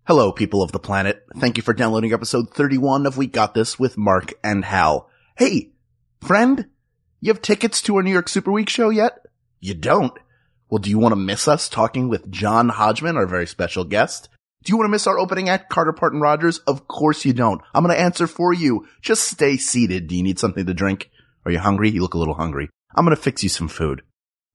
Hello, people of the planet. Thank you for downloading episode 31 of We Got This with Mark and Hal. Hey, friend, you have tickets to our New York Super Week show yet? You don't? Well, do you want to miss us talking with John Hodgman, our very special guest? Do you want to miss our opening act, Carter Parton Rogers? Of course you don't. I'm going to answer for you. Just stay seated. Do you need something to drink? Are you hungry? You look a little hungry. I'm going to fix you some food.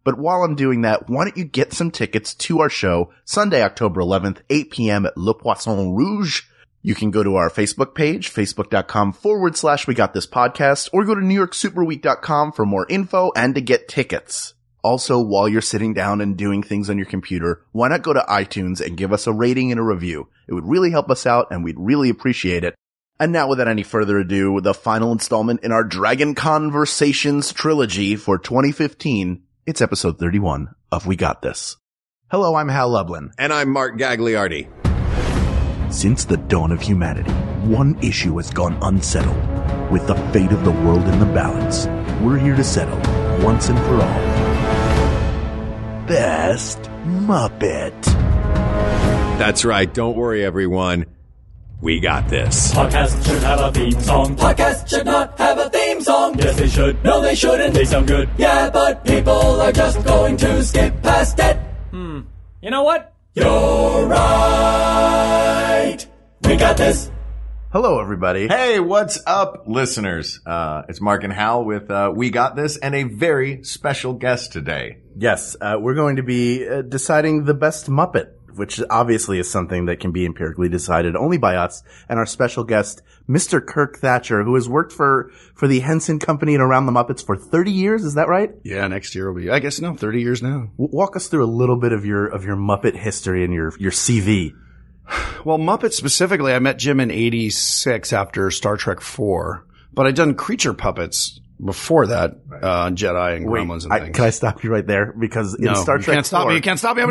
But while I'm doing that, why don't you get some tickets to our show Sunday, October 11th, 8 p.m. at Le Poisson Rouge. You can go to our Facebook page, facebook.com/We Got This Podcast, or go to NewYorkSuperWeek.com for more info and to get tickets. Also, while you're sitting down and doing things on your computer, why not go to iTunes and give us a rating and a review? It would really help us out and we'd really appreciate it. And now without any further ado, the final installment in our Dragon Conversations trilogy for 2015. It's episode 31 of We Got This. Hello, I'm Hal Lublin. And I'm Mark Gagliardi. Since the dawn of humanity, one issue has gone unsettled. With the fate of the world in the balance, we're here to settle, once and for all. Best Muppet. That's right. Don't worry, everyone. We got this. Podcasts should have a theme song. Podcasts should not have a theme song. Yes, they should. No, they shouldn't. They sound good. Yeah, but people are just going to skip past it. You know what? You're right. We got this. Hello, everybody. Hey, what's up, listeners? It's Mark and Hal with We Got This and a very special guest today. Yes, we're going to be deciding the best Muppet, which obviously is something that can be empirically decided only by us and our special guest, Mr. Kirk Thatcher, who has worked for the Henson Company and Around the Muppets for 30 years. Is that right? Yeah, next year will be, 30 years now. Walk us through a little bit of your Muppet history and your CV. Well, Muppet specifically, I met Jim in 86 after Star Trek 4, but I'd done creature puppets before that, Jedi and Gremlins and things. Can I stop you right there? Because in Star Trek 4... You can't stop me.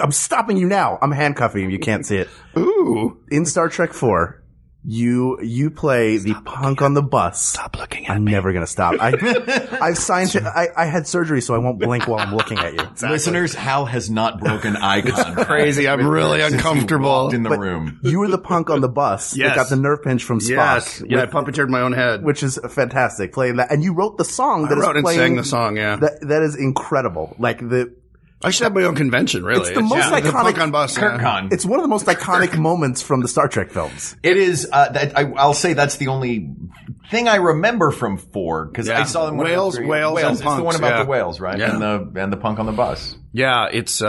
I'm stopping you now. I'm handcuffing you. You can't see it. Ooh. In Star Trek 4, you play the punk on the bus. Stop looking at I'm me. never going to stop. I've signed I had surgery, so I won't blink while I'm looking at you. Exactly. Listeners, Hal has not broken eye contact. Crazy. I'm really uncomfortable. In the room. You were the punk on the bus that got the nerve pinch from Spock. Yes. Yeah, I puppeteered my own head. Which is fantastic, playing that. And you wrote the song that I wrote is playing. and sang the song, yeah. That is incrable. Like I should have my own convention, really. It's the most iconic. The punk on bus. KirkCon. It's one of the most iconic moments from the Star Trek films. It is. I'll say that's the only thing I remember from 4 because I saw them. Whales, and it's punks, the one about the whales, right? Yeah. And the punk on the bus. Yeah, it's.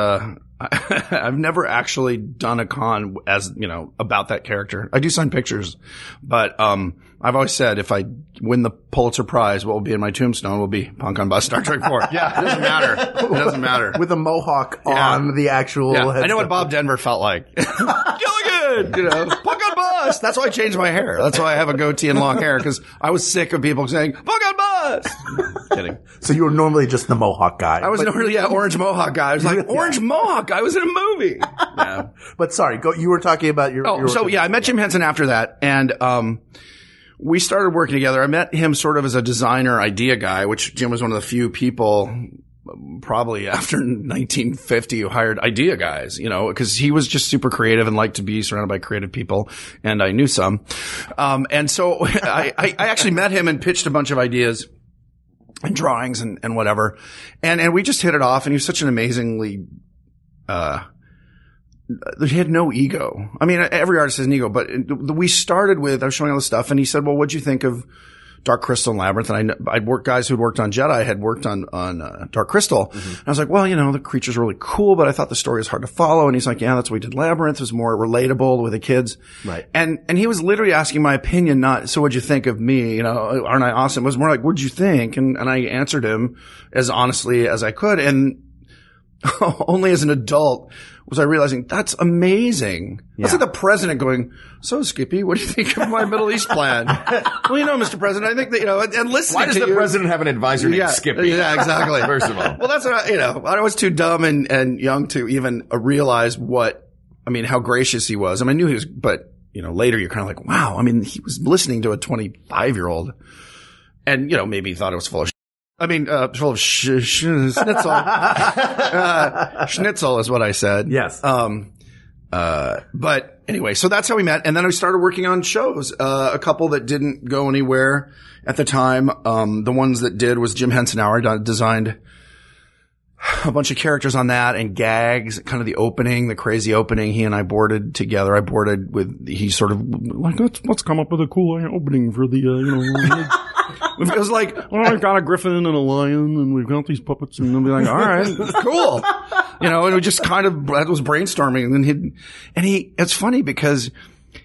I've never actually done a con as about that character. I do sign pictures, but I've always said if I win the Pulitzer Prize, what will be in my tombstone will be punk on bus Star Trek 4. Yeah, it doesn't matter. With a mohawk on the actual. Yeah. I know what Bob Denver felt like. Gilligan, punk on bus. That's why I changed my hair. That's why I have a goatee and long hair because I was sick of people saying punk on bus. Kidding. So you were normally just the mohawk guy. I was normally orange mohawk guy. I was like orange mohawk guy. I was in a movie. Yeah. But sorry, you were talking about your. I met Jim Henson after that, and we started working together. I met him sort of as a designer idea guy, which Jim was one of the few people probably after 1950 who hired idea guys, because he was just super creative and liked to be surrounded by creative people, and I knew some. And so I actually met him and pitched a bunch of ideas and drawings and whatever. And we just hit it off, and he was such an amazingly he had no ego. I mean, every artist has an ego, but we started with, I was showing all this stuff, and he said, well, what'd you think of Dark Crystal and Labyrinth? And guys who'd worked on Jedi had worked on Dark Crystal. Mm-hmm. And I was like, well, the creatures are really cool, but I thought the story was hard to follow. And he's like, yeah, that's why we did Labyrinth. It was more relatable with the kids. Right. And he was literally asking my opinion, not, so what'd you think of me? Aren't I awesome? It was more like, what'd you think? And I answered him as honestly as I could. And only as an adult was I realizing that's amazing. Yeah. That's like the president going, so Skippy, what do you think of my Middle East plan? Well, Mr. President, I think that, and listening Why does the president have an advisor named Skippy? Yeah, exactly. First of all. Well, that's what I was too dumb and young to even realize how gracious he was. I mean, I knew he was, but, later you're kind of like, wow. I mean, he was listening to a 25-year-old and, maybe he thought it was full of full of schnitzel. Schnitzel is what I said. Yes. But anyway, so that's how we met. And then we started working on shows. A couple that didn't go anywhere at the time. The ones that did was Jim Henson Hour. I designed a bunch of characters on that and gags, kind of the opening, the crazy opening. He and I boarded together. I boarded with, he sort of like, let's come up with a cool opening for the, it was like, oh, I've got a griffin and a lion and we've got these puppets, and they'll be like, all right, cool. And we just kind of, that was brainstorming. And then it's funny because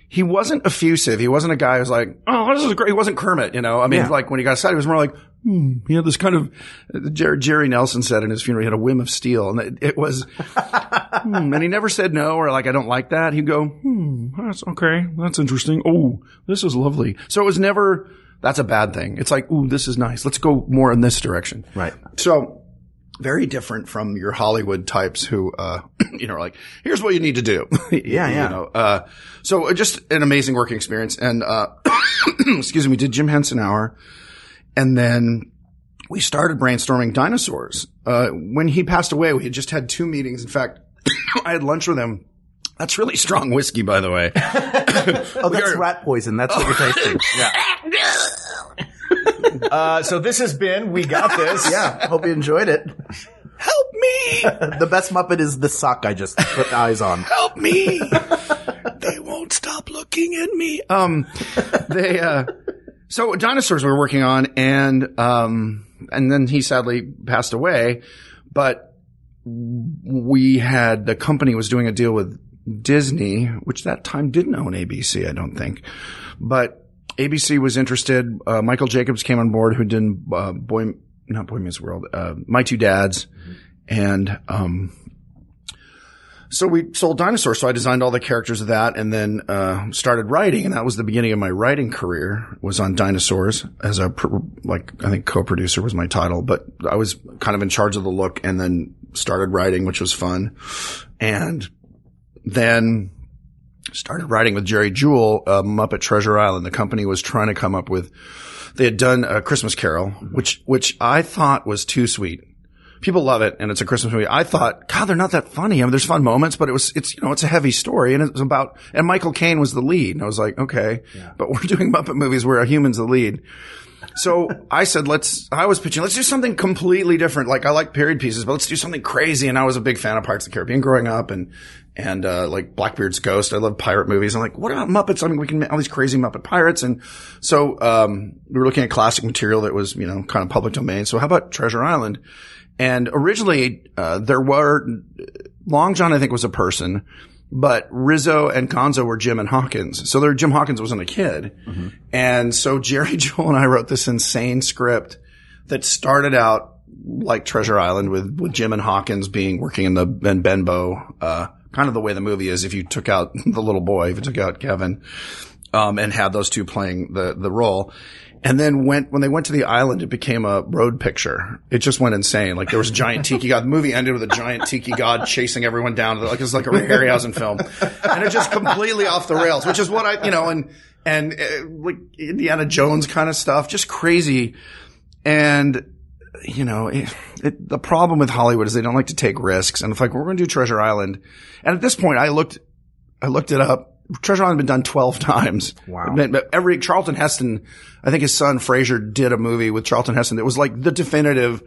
he wasn't effusive. He wasn't a guy who was like, oh, this is great. He wasn't Kermit, like when he got excited, he was more like, he had this kind of, Jerry Nelson said in his funeral, he had a whim of steel. And it was, and he never said no or like, I don't like that. He'd go, that's okay. That's interesting. Oh, this is lovely. So it was never, that's a bad thing. It's like, ooh, this is nice. Let's go more in this direction. Right. So very different from your Hollywood types who, are like, here's what you need to do. Yeah. So just an amazing working experience. And, excuse me, did Jim Henson Hour. And then we started brainstorming dinosaurs. When he passed away, we had just had 2 meetings. In fact, I had lunch with him. That's really strong whiskey, by the way. Oh, that's rat poison. That's what you're tasting. Yeah. So this has been We Got This. Yeah. Hope you enjoyed it. Help me! The best Muppet is the sock I just put eyes on. Help me! They won't stop looking at me. So dinosaurs we were working on, and then he sadly passed away, but the company was doing a deal with Disney, which that time didn't own ABC, I don't think, but ABC was interested. Michael Jacobs came on board, who did not Boy Meets World, My Two Dads, and so we sold dinosaurs. So I designed all the characters of that, and then started writing, and that was the beginning of my writing career. Was on dinosaurs as I think co-producer was my title, but I was kind of in charge of the look, and then started writing, which was fun, and then started writing with Jerry Jewell, Muppet Treasure Island. The company was trying to come up with. They had done A Christmas Carol, which I thought was too sweet. People love it, and it's a Christmas movie. I thought, God, they're not that funny. I mean, there's fun moments, but it's a heavy story, and it was about, and Michael Caine was the lead. And I was like, okay, but we're doing Muppet movies where a human's the lead. So I said, I was pitching, let's do something completely different. Like, I like period pieces, but let's do something crazy. And I was a big fan of Pirates of the Caribbean growing up, and like Blackbeard's Ghost. I love pirate movies. I'm like, what about Muppets? I mean, we can make all these crazy Muppet pirates. And so, we were looking at classic material that was, kind of public domain. So how about Treasure Island? And originally, there were, Long John, I think, was a person, but Rizzo and Gonzo were Jim and Hawkins. So Jim Hawkins wasn't a kid. Mm-hmm. And so Jerry Jewell and I wrote this insane script that started out like Treasure Island with Jim and Hawkins working in Benbow, kind of the way the movie is if you took out the little boy, if you took out Kevin, and had those two playing the role. And then when they went to the island, it became a road picture. It just went insane. Like there was a giant tiki god. The movie ended with a giant tiki god chasing everyone down. Like it was like a Harryhausen film. And it just completely off the rails, which is what and like Indiana Jones kind of stuff, just crazy. And, the problem with Hollywood is they don't like to take risks. And if like, we're going to do Treasure Island. And at this point, I looked it up. Treasure Island had been done 12 times. Wow. Charlton Heston, I think his son Fraser did a movie with Charlton Heston that was like the definitive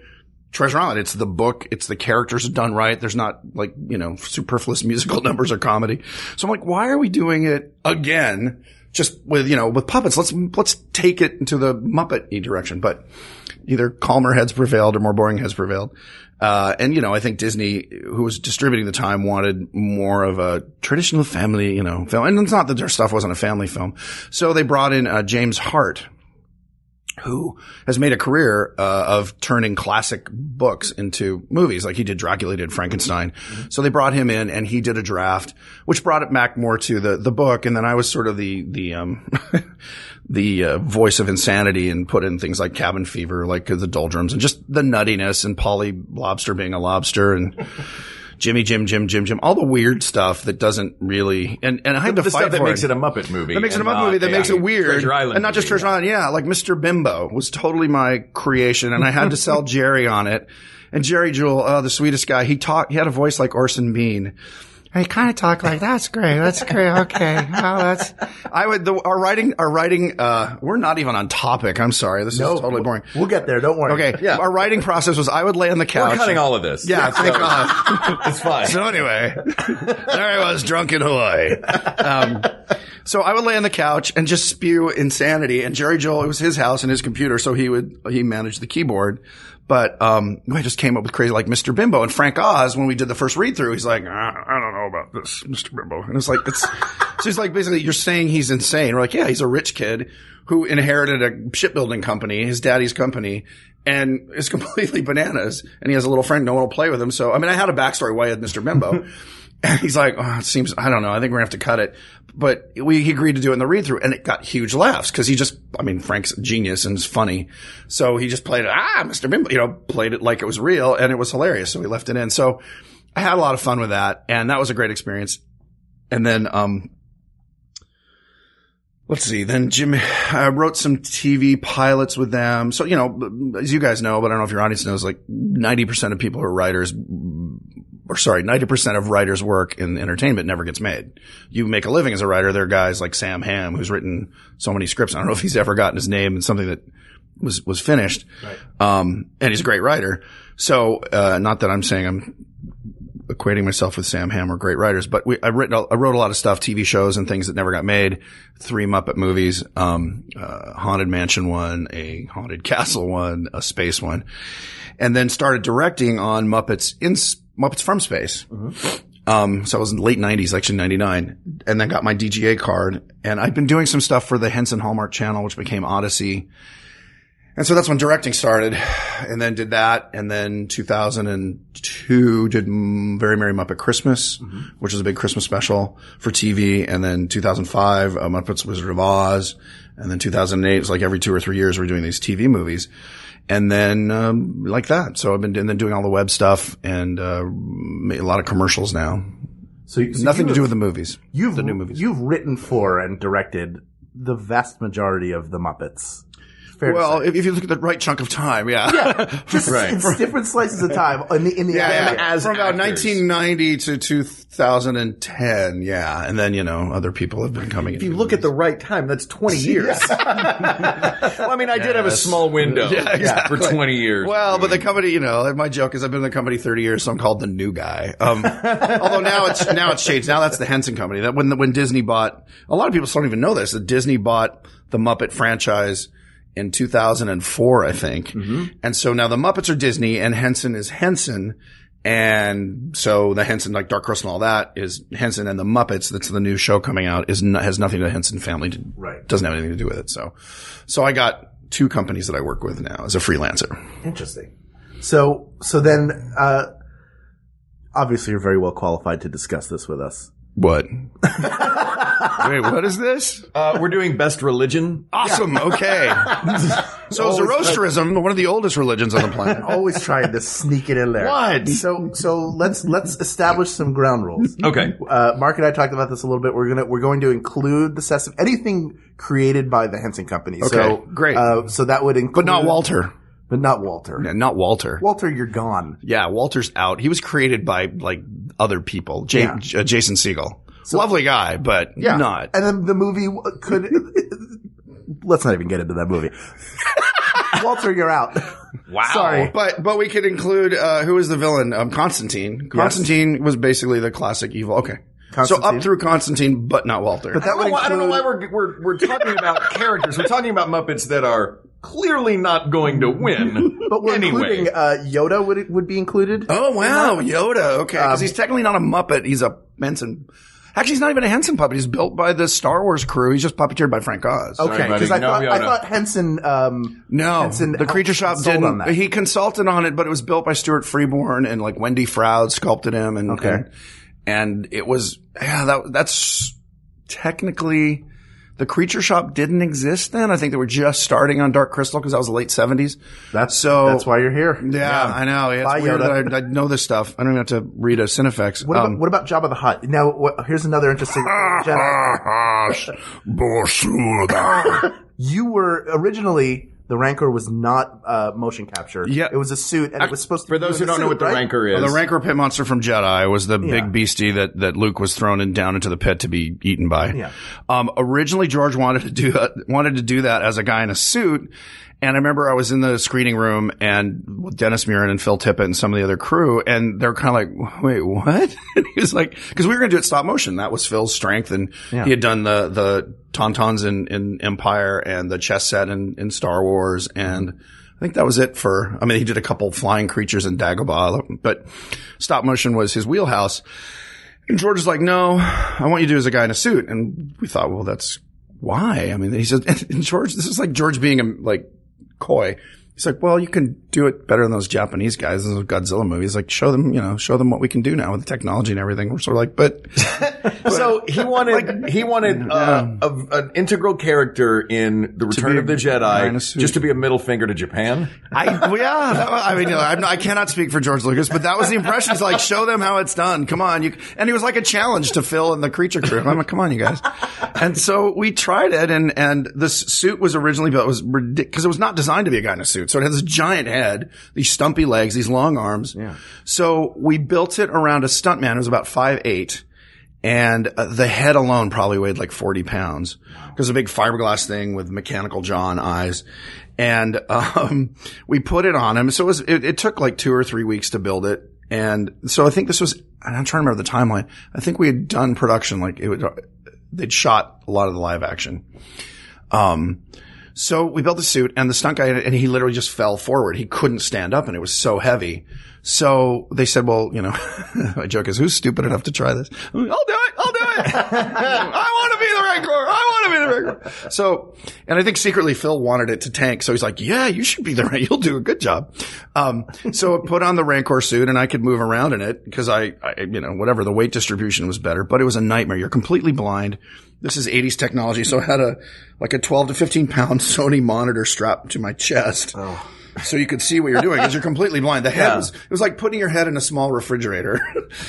Treasure Island. It's the book. It's the characters done right. There's not like, superfluous musical numbers or comedy. So I'm like, why are we doing it again? Just with puppets. Let's take it into the Muppet-y direction. But either calmer heads prevailed or more boring heads prevailed. I think Disney, who was distributing the time, wanted more of a traditional family, film. And it's not that their stuff wasn't a family film. So they brought in, James Hart, who has made a career, of turning classic books into movies. Like he did Dracula, he did Frankenstein. Mm-hmm. So they brought him in and he did a draft, which brought it back more to the book. And then I was sort of the voice of insanity and put in things like Cabin Fever, like the doldrums and just the nuttiness and Polly Lobster being a lobster and Jimmy Jim, all the weird stuff that doesn't really, and I had to fight stuff that for makes it. it a Muppet movie. That makes it a Muppet movie that makes it weird. Treasure Island and not just Treasure Island. Yeah, like Mr. Bimbo was totally my creation and I had to sell Jerry on it. And Jerry Jewell, the sweetest guy, he had a voice like Orson Bean. He kind of talk like, that's great. That's great. Okay. Oh, our writing, we're not even on topic. I'm sorry. This is totally boring. We'll get there. Don't worry. Okay. Yeah. Our writing process was I would lay on the couch. We're cutting all of this. Yeah. Thank God. It's fine. So anyway, there I was drunk in Hawaii. So I would lay on the couch and just spew insanity. And Jerry Joel, it was his house and his computer. So he managed the keyboard. But, I just came up with crazy like Mr. Bimbo and Frank Oz when we did the first read through. He's like, I don't know about this, Mr. Bimbo. And it's like, so he's like, basically you're saying he's insane. We're like, yeah, he's a rich kid who inherited a shipbuilding company, his daddy's company, and is completely bananas. And he has a little friend. No one will play with him. So, I mean, I had a backstory why I had Mr. Bimbo. And he's like, oh, it seems, I don't know. I think we're gonna have to cut it. But he agreed to do it in the read through and it got huge laughs because Frank's a genius and is funny. So he just played it, Mr. Bimbo, played it like it was real and it was hilarious. So we left it in. So I had a lot of fun with that and that was a great experience. And then, let's see. Then I wrote some TV pilots with them. So, as you guys know, but I don't know if your audience knows, like 90% of people who are writers, 90% of writers' work in entertainment never gets made. You make a living as a writer. There are guys like Sam Hamm who's written so many scripts. I don't know if he's ever gotten his name in something that was finished. Right. And he's a great writer. So, not that I'm saying I'm equating myself with Sam Hamm or great writers, but I wrote a lot of stuff, TV shows and things that never got made. 3 Muppet movies, Haunted Mansion one, a Haunted Castle one, a space one, and then started directing on Muppets from Space. Mm-hmm. So I was in the late 90s, actually 99, and then got my DGA card. And I've been doing some stuff for the Henson Hallmark channel, which became Odyssey. And so that's when directing started, and then did that. And then 2002 did Very Merry Muppet Christmas, mm-hmm. which was a big Christmas special for TV. And then 2005, Muppets Wizard of Oz. And then 2008, it's like every 2 or 3 years we're doing these TV movies. And then, like that. So I've been doing all the web stuff and, made a lot of commercials now. So nothing to do with the movies. The new movies. You've written for and directed the vast majority of the Muppets. Well, if you look at the right chunk of time, yeah. Yeah. Just right. It's different slices of time in the as from about 1990 to 2010, yeah. And then, other people have been coming in. If you look at the right time, that's 20 years. Well, I mean, I did have a small window for 20 years. Well, but the company, my joke is I've been in the company 30 years, so I'm called the new guy. Although now it's changed. Now that's the Henson company. That when Disney bought, a lot of people don't even know this, that Disney bought the Muppet franchise in 2004, I think. Mm-hmm. And so now the Muppets are Disney and Henson is Henson. And so the Henson, like Dark Crystal and all that is Henson, and the Muppets, that's the new show coming out, has nothing to the Henson family. Doesn't have anything to do with it. So I got 2 companies that I work with now as a freelancer. Interesting. So then, obviously you're very well qualified to discuss this with us. What? Wait, what is this? We're doing best religion. Awesome. Yeah. Okay. So Zoroastrianism, one of the oldest religions on the planet. Always trying to sneak it in there. What? So let's establish some ground rules. Okay. Mark and I talked about this a little bit. We're going to include the Sesame, anything created by the Henson Company. Okay. So great. So that would include, but not Walter. But not Walter. Yeah, not Walter. Walter, you're gone. Yeah, Walter's out. He was created by other people. Jason Segel. So, lovely guy, but not. And then the movie could. Let's not even get into that movie. Walter, you're out. Wow. Sorry, but we could include who was the villain? Constantine. Constantine was basically the classic evil. Okay. So up through Constantine, but not Walter. But that I don't know why we're talking about characters. We're talking about Muppets that are clearly not going to win. But we're including Yoda would be included. Oh wow, Yoda. Okay, because he's technically not a Muppet. He's a Henson. Actually, he's not even a Henson puppet. He's built by the Star Wars crew. He's just puppeteered by Frank Oz. Okay, because I thought Henson. No, Henson the Creature Shop didn't. On that. He consulted on it, but it was built by Stuart Freeborn, and like Wendy Froud sculpted him, and it was that's technically. The Creature Shop didn't exist then. I think they were just starting on Dark Crystal because that was the late 70s. That's why you're here. Yeah. I know. It's weird that I know this stuff. I don't even have to read a Cinefex. What about Jabba the Hutt? Now, here's another interesting. You were originally the Rancor was not motion capture. Yeah. It was a suit, and it was supposed to For those who don't know what the Rancor is. The Rancor pit monster from Jedi was the big beastie that Luke was thrown down into the pit to be eaten by. Yeah. Originally, George wanted to do that as a guy in a suit. And I remember I was in the screening room and with Dennis Murin and Phil Tippett and some of the other crew, and they're kind of like, wait, what? And he was like, because we were going to do it stop motion. That was Phil's strength. And he had done the Tauntauns in Empire and the chess set in Star Wars. And I think that was it he did a couple flying creatures in Dagobah, but stop motion was his wheelhouse. And George was like, no, I want you to do it as a guy in a suit. And we thought, well, that's why? I mean, he said, and George, this is like George being coy. He's like, well, you can do it better than those Japanese guys in those Godzilla movies. Like, show them what we can do now with the technology and everything. We're sort of like, but so he wanted an integral character in the Return of the Jedi just to be a middle finger to Japan. I cannot speak for George Lucas, but that was the impression. He's like, show them how it's done. Come on. And he was like a challenge to Phil and the creature crew. I'm like, come on, you guys. And so we tried it, and this suit was originally built, it was ridiculous, because it was not designed to be a guy in a suit. So it had this giant head, these stumpy legs, these long arms. Yeah. So we built it around a stuntman who was about 5'8", and the head alone probably weighed like 40 pounds. Because a big fiberglass thing with mechanical jaw and eyes. And we put it on him. So it took like 2 or 3 weeks to build it. And so I think this was, I'm trying to remember the timeline. I think we had done production, they'd shot a lot of the live action. So we built the suit, and the stunt guy, and he literally just fell forward. He couldn't stand up, and it was so heavy. So they said, well, my joke is, who's stupid enough to try this? I'll do it. I want to be the Rancor. So, and I think secretly Phil wanted it to tank. So he's like, yeah, you should be the Rancor. You'll do a good job. So I put on the Rancor suit, and I could move around in it because whatever, the weight distribution was better, but it was a nightmare. You're completely blind. This is 80s technology. So I had a 12 to 15 pound Sony monitor strapped to my chest. Oh. So you could see what you're doing because you're completely blind. The head it was like putting your head in a small refrigerator.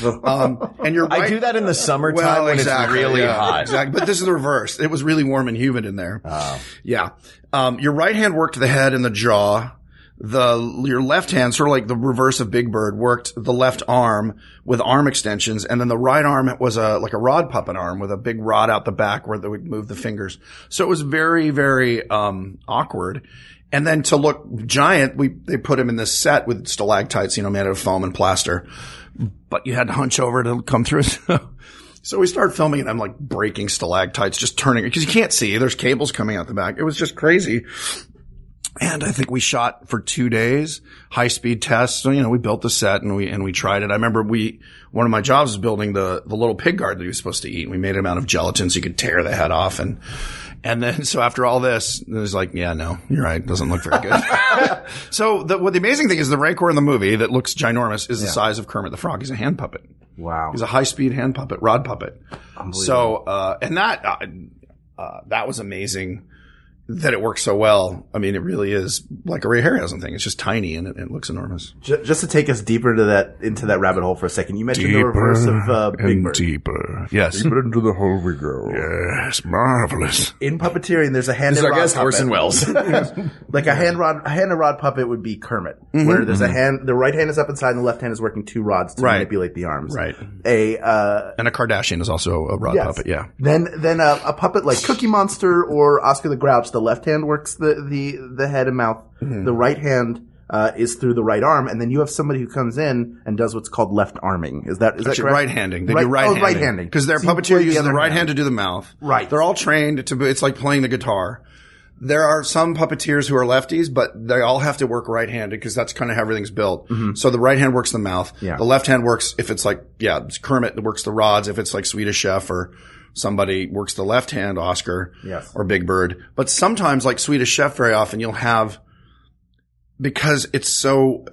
And you're right. I do that in the summertime when it's really hot. Exactly. But this is the reverse. It was really warm and humid in there. Oh. Yeah. Your right hand worked the head and the jaw. Your left hand, sort of like the reverse of Big Bird, worked the left arm with arm extensions, and then the right arm was like a rod puppet arm with a big rod out the back where they would move the fingers. So it was very, very awkward. And then to look giant, they put him in this set with stalactites, made out of foam and plaster. But you had to hunch over to come through. So we started filming, and I'm like breaking stalactites, just turning because you can't see. There's cables coming out the back. It was just crazy. And I think we shot for 2 days, high speed tests. So, we built the set and we tried it. I remember one of my jobs was building the little pig guard that he was supposed to eat. We made him out of gelatin so you could tear the head off. And then, so after all this, it was like, yeah, no, you're right. It doesn't look very good. So the amazing thing is the Rancor in the movie that looks ginormous is the size of Kermit the Frog. He's a hand puppet. Wow. He's a high speed hand puppet, rod puppet. So, and that was amazing. That it works so well. I mean, it really is like a Ray Harryhausen thing. It's just tiny and it looks enormous. Just to take us deeper into that rabbit hole for a second, you mentioned the reverse of Big Bird. Deeper. Yes. Deeper into the hole we go. Yes, marvelous. In puppeteering, there's a hand and rod puppet. Orson Welles. Like a hand and rod puppet would be Kermit, where there's a hand, the right hand is up inside and the left hand is working 2 rods to manipulate the arms. Right. And a Kardashian is also a rod puppet, yeah. Then a puppet like Cookie Monster or Oscar the Grouch, the left hand works the head and mouth. Mm-hmm. The right hand is through the right arm, and then you have somebody who comes in and does what's called left arming. Is that correct? Right-handing. They do right-handing. Right-handing. Because their puppeteer uses the right hand to do the mouth. Right. They're all trained it's like playing the guitar. There are some puppeteers who are lefties, but they all have to work right-handed because that's kind of how everything's built. Mm-hmm. So the right hand works the mouth. Yeah. The left hand works if it's like, it's Kermit that works the rods. If it's like Swedish Chef or somebody works the left hand, Oscar or Big Bird. But sometimes, like Swedish Chef, very often you'll have, because it's so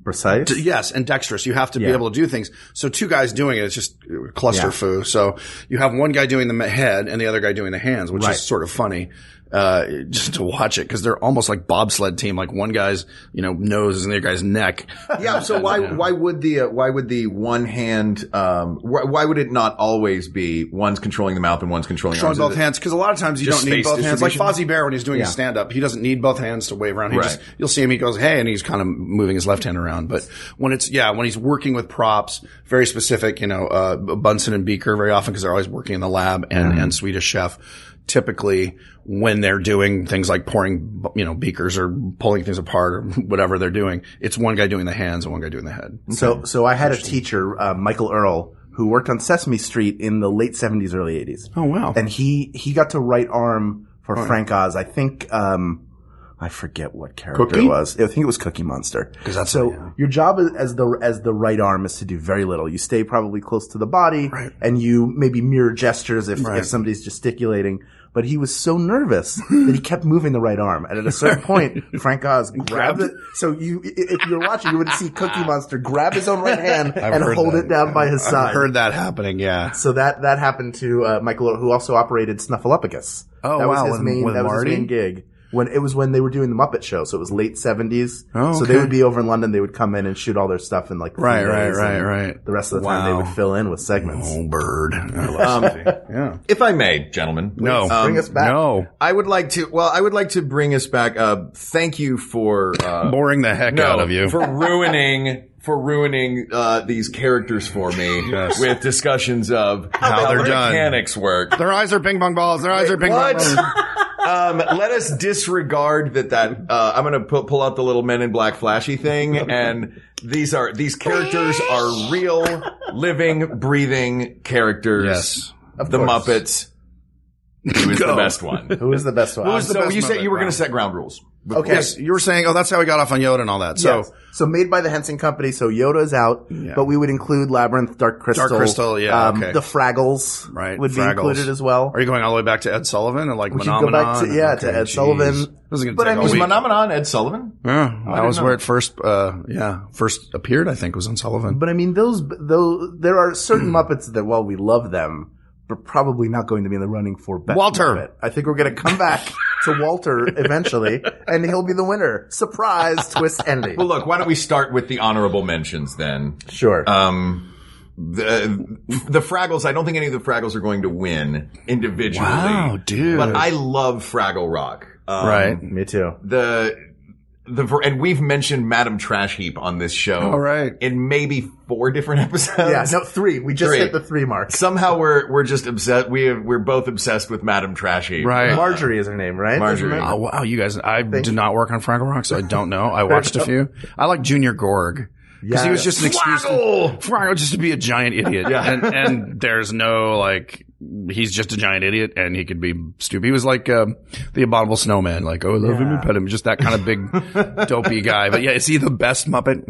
precise. Yes, and dexterous. You have to be able to do things. So two guys doing it, it's just cluster foo. So you have one guy doing the head and the other guy doing the hands, which is sort of funny. Just to watch it, because they're almost like bobsled team. Like one guy's, nose is in the other guy's neck. Yeah. So why would the one hand, why would it not always be one's controlling the mouth and one's controlling both hands? Because a lot of times you don't need both hands. Like Fozzie Bear when he's doing his stand up, he doesn't need both hands to wave around. You'll see him, he goes, hey, and he's kind of moving his left hand around. But when he's working with props, very specific, Bunsen and Beaker very often, because they're always working in the lab, and Swedish Chef. Typically, when they're doing things like pouring, beakers or pulling things apart or whatever they're doing, it's one guy doing the hands and one guy doing the head. So I had a teacher, Michael Earl, who worked on Sesame Street in the late 70s, early 80s. Oh, wow. And he got to right arm for Frank Oz. I think, I forget what character it was. I think it was Cookie Monster. Your job as the right arm is to do very little. You stay probably close to the body, and you maybe mirror gestures if somebody's gesticulating. But he was so nervous that he kept moving the right arm. And at a certain point, Frank Oz grabbed it. So if you're watching, you would see Cookie Monster grab his own right hand and hold it down by his side. I've heard that happening, yeah. So that happened to Michael, who also operated Snuffleupagus. Oh, that wow. Was his main gig. When they were doing the Muppet Show, so it was late 70s. Oh, okay. So they would be over in London. They would come in and shoot all their stuff in like 3 days. Right. The rest of the time they would fill in with segments. Oh, bird. I love If I may, gentlemen. No. Bring us back. No. I would like to bring us back. Thank you for, boring the heck out of you. For ruining these characters for me with discussions of how they're done. Mechanics work. Their eyes are ping pong balls. Pong balls. Let us disregard that. I'm going to pull out the little Men in Black flashy thing, and these characters are real, living, breathing characters. Yes, of the Muppets. Who is the best one? Who is the best one? You said you were going to set ground rules. Okay. Yes, you were saying, that's how we got off on Yoda and all that. So, so made by the Henson Company. So Yoda's out, but we would include Labyrinth, Dark Crystal. Okay. The Fraggles would be included as well. Are you going all the way back to Ed Sullivan and like we should go back to Ed Sullivan. Was Phenomenon Ed Sullivan? Yeah, that was where it first appeared. I think was on Sullivan. But I mean, there are certain Muppets that while we love them, we're probably not going to be in the running for best Walter. Muppet. I think we're going to come back to Walter eventually, and he'll be the winner. Surprise, twist ending. Well, look, why don't we start with the honorable mentions then? Sure. The Fraggles, I don't think any of the Fraggles are going to win individually. Wow, dude. But I love Fraggle Rock. Right. Me too. And we've mentioned Madam Trash Heap on this show. All right. In maybe 4 different episodes. Yeah, no, 3. We just hit the 3 mark. Somehow we're just obsessed. We're both obsessed with Madam Trash Heap. Right. Marjorie is her name, right? Marjorie. Oh, wow, you guys, I did not work on Fraggle Rock, so I don't know. I watched a few. I like Junior Gorg. Because he was just an excuse. Fraggle just to be a giant idiot. And there's no, he's just a giant idiot and he could be stupid. He was like, the abominable snowman. Like, oh, I love him and pet him. Just that kind of big, dopey guy. But yeah, is he the best Muppet?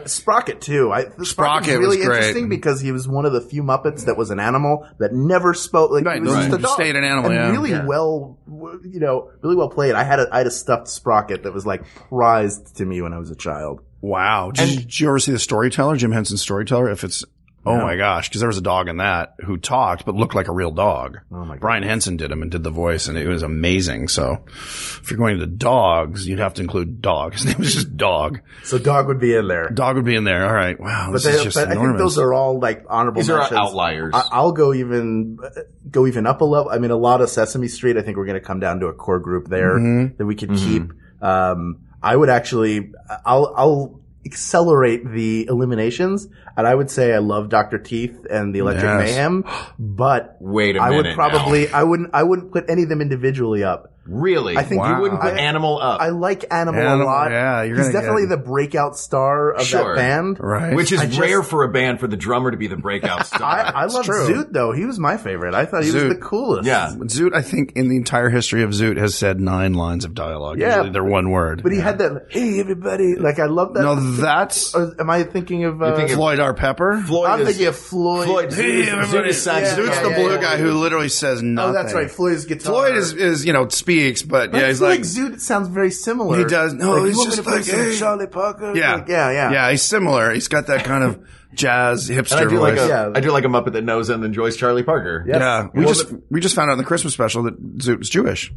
Sprocket too. Sprocket was really interesting because he was one of the few Muppets that was an animal that never spoke. Like, he was just a dog. Stayed an animal, and really well, really well played. I had a stuffed Sprocket that was like prized to me when I was a child. Wow. Did you ever see The Storyteller, Jim Henson's Storyteller? Oh my gosh, because there was a dog in that who talked but looked like a real dog. Oh my god. Brian Henson did him and did the voice, and it was amazing. So if you're going to dogs, you'd have to include Dog. His name was just Dog. So Dog would be in there. Dog would be in there. All right. Wow. But this is just enormous. I think those are all honorable mentions. These are outliers. I'll go even up a level. I mean, a lot of Sesame Street, I think we're going to come down to a core group there that we could keep. I would actually, I'll accelerate the eliminations, and I would say I love Dr. Teeth and the Electric Mayhem, but wait a minute, I wouldn't put any of them individually up. Really? I think you wouldn't put Animal up. I like Animal a lot. Yeah, he's definitely the breakout star of that band. Right. Which is rare for a band for the drummer to be the breakout star. I love Zoot though. He was my favorite. I thought he was the coolest. Yeah. Zoot, I think in the entire history of Zoot has said 9 lines of dialogue. Yeah. Usually they're one word. But he had that, hey everybody, I love that. No, that's... Or am I thinking of... Floyd R. Pepper? I'm thinking of Floyd. Hey everybody. Zoot's the blue guy who literally says nothing. Oh, that's right. Floyd's guitar. Floyd is speaks speaks, but yeah, I he's feel like Zoot sounds very similar. he does. No, he's you want me just to play like, some hey. Charlie Parker. Yeah. Like, yeah. Yeah, he's similar. He's got that kind of jazz hipster And I do voice. I do like a Muppet that knows and enjoys Charlie Parker. Yes. Yeah, we just found out in the Christmas special that Zoot was Jewish.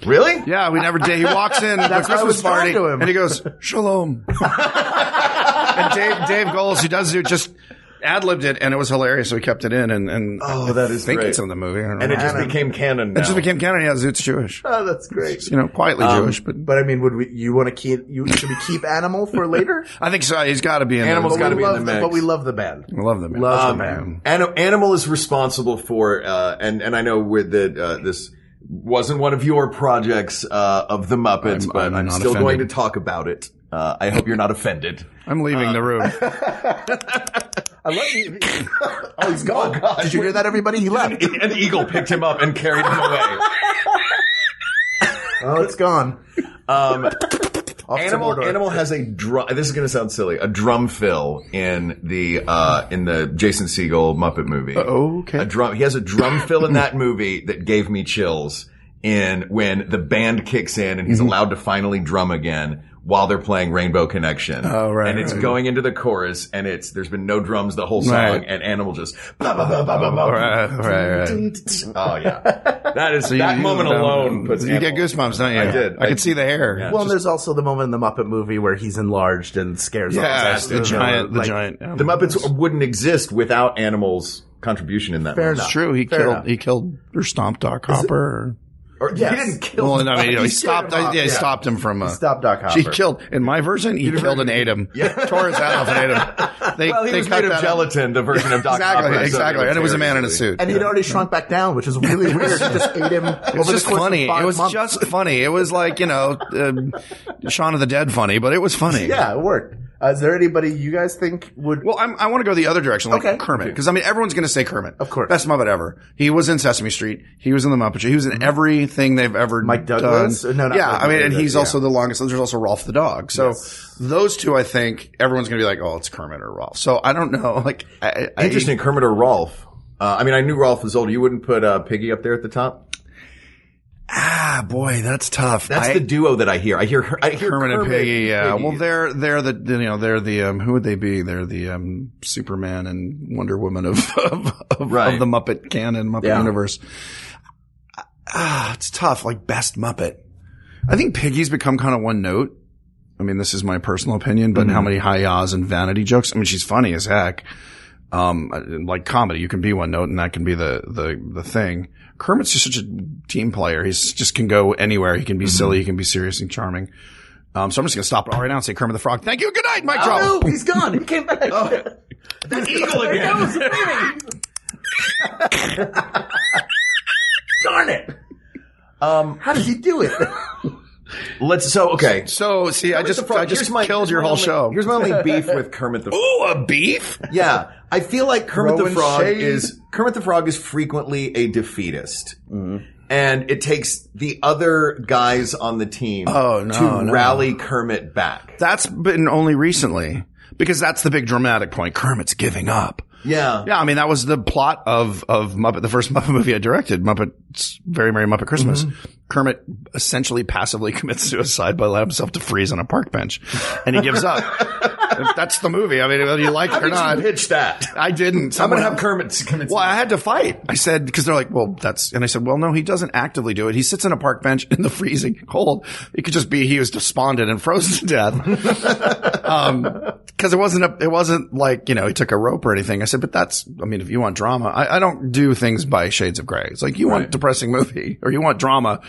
Really? Yeah, we never did. He walks in the why I Christmas was party drawn to him. and he goes, "Shalom." And Dave Goles, who does Zoot, just ad-libbed it, and it was hilarious, so we kept it in. And Oh, that is I think great. it's in the movie. I don't And know. it just became canon now. It just became canon. Yeah, Zoot's Jewish. Oh, that's great. You know, quietly Jewish, but But I mean, you want to keep? Should we keep Animal for later? I think so. He's got to be in Animal's there. gotta be in the mix. But we love the band. I love them. Love the band. Animal is responsible for, and I know with this wasn't one of your projects, of the Muppets, but I'm not still offended. going to talk about it. I hope you're not offended. I'm leaving the room. I love you. Oh, he's gone. Oh, God. Did you hear that, everybody? He left. An eagle picked him up and carried him away. Oh, it's gone. Animal has a drum. This is going to sound silly. A drum fill in the Jason Segel Muppet movie. Okay. A drum. He has a drum fill in that movie that gave me chills. When the band kicks in and he's allowed to finally drum again while they're playing Rainbow Connection. Oh, right. And it's right. going into the chorus and there's been no drums the whole song Right. and Animal just blah, blah, blah, blah, blah, blah. Right. Oh yeah. That is, that moment alone puts you get Animal. goosebumps, don't you? I did. I could see the hair. Yeah. Well, and there's also the moment in the Muppet movie where he's enlarged and scares all Yeah, his the actors. giant. The Muppets wouldn't exist without Animal's contribution in that Fair movie. enough. It's true. Fair He killed or stomped Doc Hopper. Or, Yes. He didn't kill Well, no, I mean, he He stopped. scared him off, He yeah. stopped him from. Stopped Doc Hopper. He killed. In my version, he killed and ate him. Tore his head off and ate him. They was cut made of that out. gelatin, the version of Doc Exactly, Hopper. so exactly. And it was a man in a easily. suit. And he'd already shrunk back down, which is really weird. He just ate him It was over the just course funny. of 5 It was months. just funny. It was like, Shaun of the Dead funny, but it was funny. Yeah, it worked. Is there anybody you guys think would... Well, I want to go the other direction, like Okay. Kermit. Because, I mean, everyone's going to say Kermit. Of course. Best Muppet ever. He was in Sesame Street. He was in the Muppet Show. He was in everything they've ever Mike Douglas? done. No, not yeah, Mike I mean, and Douglas, he's yeah. also the longest. There's also Rolf the dog. So those two, I think, everyone's going to be like, oh, it's Kermit or Rolf. So I don't know. Like, Interesting, Kermit or Rolf. I mean, I knew Rolf was older. You wouldn't put Piggy up there at the top? Boy, that's tough. That's the duo that I hear. I hear Kermit and Piggy, yeah. Piggy. Well, they're the who would they be? They're the Superman and Wonder Woman of Right. the Muppet canon, Muppet universe. It's tough. Like best Muppet. I think Piggy's become kind of one note. I mean, this is my personal opinion, but how many hi-yahs and vanity jokes? I mean, she's funny as heck. Like comedy, you can be one note and that can be the thing. Kermit's just such a team player. He's just can go anywhere. He can be silly. He can be serious and charming. So I'm just going to stop it all right now and say Kermit the Frog. Thank you. Good night. Mic drop. Oh, no, he's gone. He came back. That eagle again. Darn it. How did he do it? Okay. So see, I just killed your whole show. Here's my only beef with Kermit the Frog. Ooh, a beef? Yeah. I feel like Kermit the Throwing Frog is frequently a defeatist. Mm-hmm. And it takes the other guys on the team to rally Kermit back. That's been only recently because that's the big dramatic point. Kermit's giving up. Yeah. Yeah, I mean, that was the plot of Muppet, the first Muppet movie I directed, Muppet's Very Merry Muppet Christmas. Kermit essentially passively commits suicide by allowing himself to freeze on a park bench. And he gives up. That's the movie. I mean, whether you like it or not. You pitch that? I didn't. I'm going to have Kermit commit Well, I had to fight. I said, because they're like, well, and I said, well, no, he doesn't actively do it. He sits on a park bench in the freezing cold. It could just be he was despondent and frozen to death. Cause it wasn't like, he took a rope or anything. I said, but if you want drama, I don't do things by shades of gray. It's like, you want depressing movie or you want drama,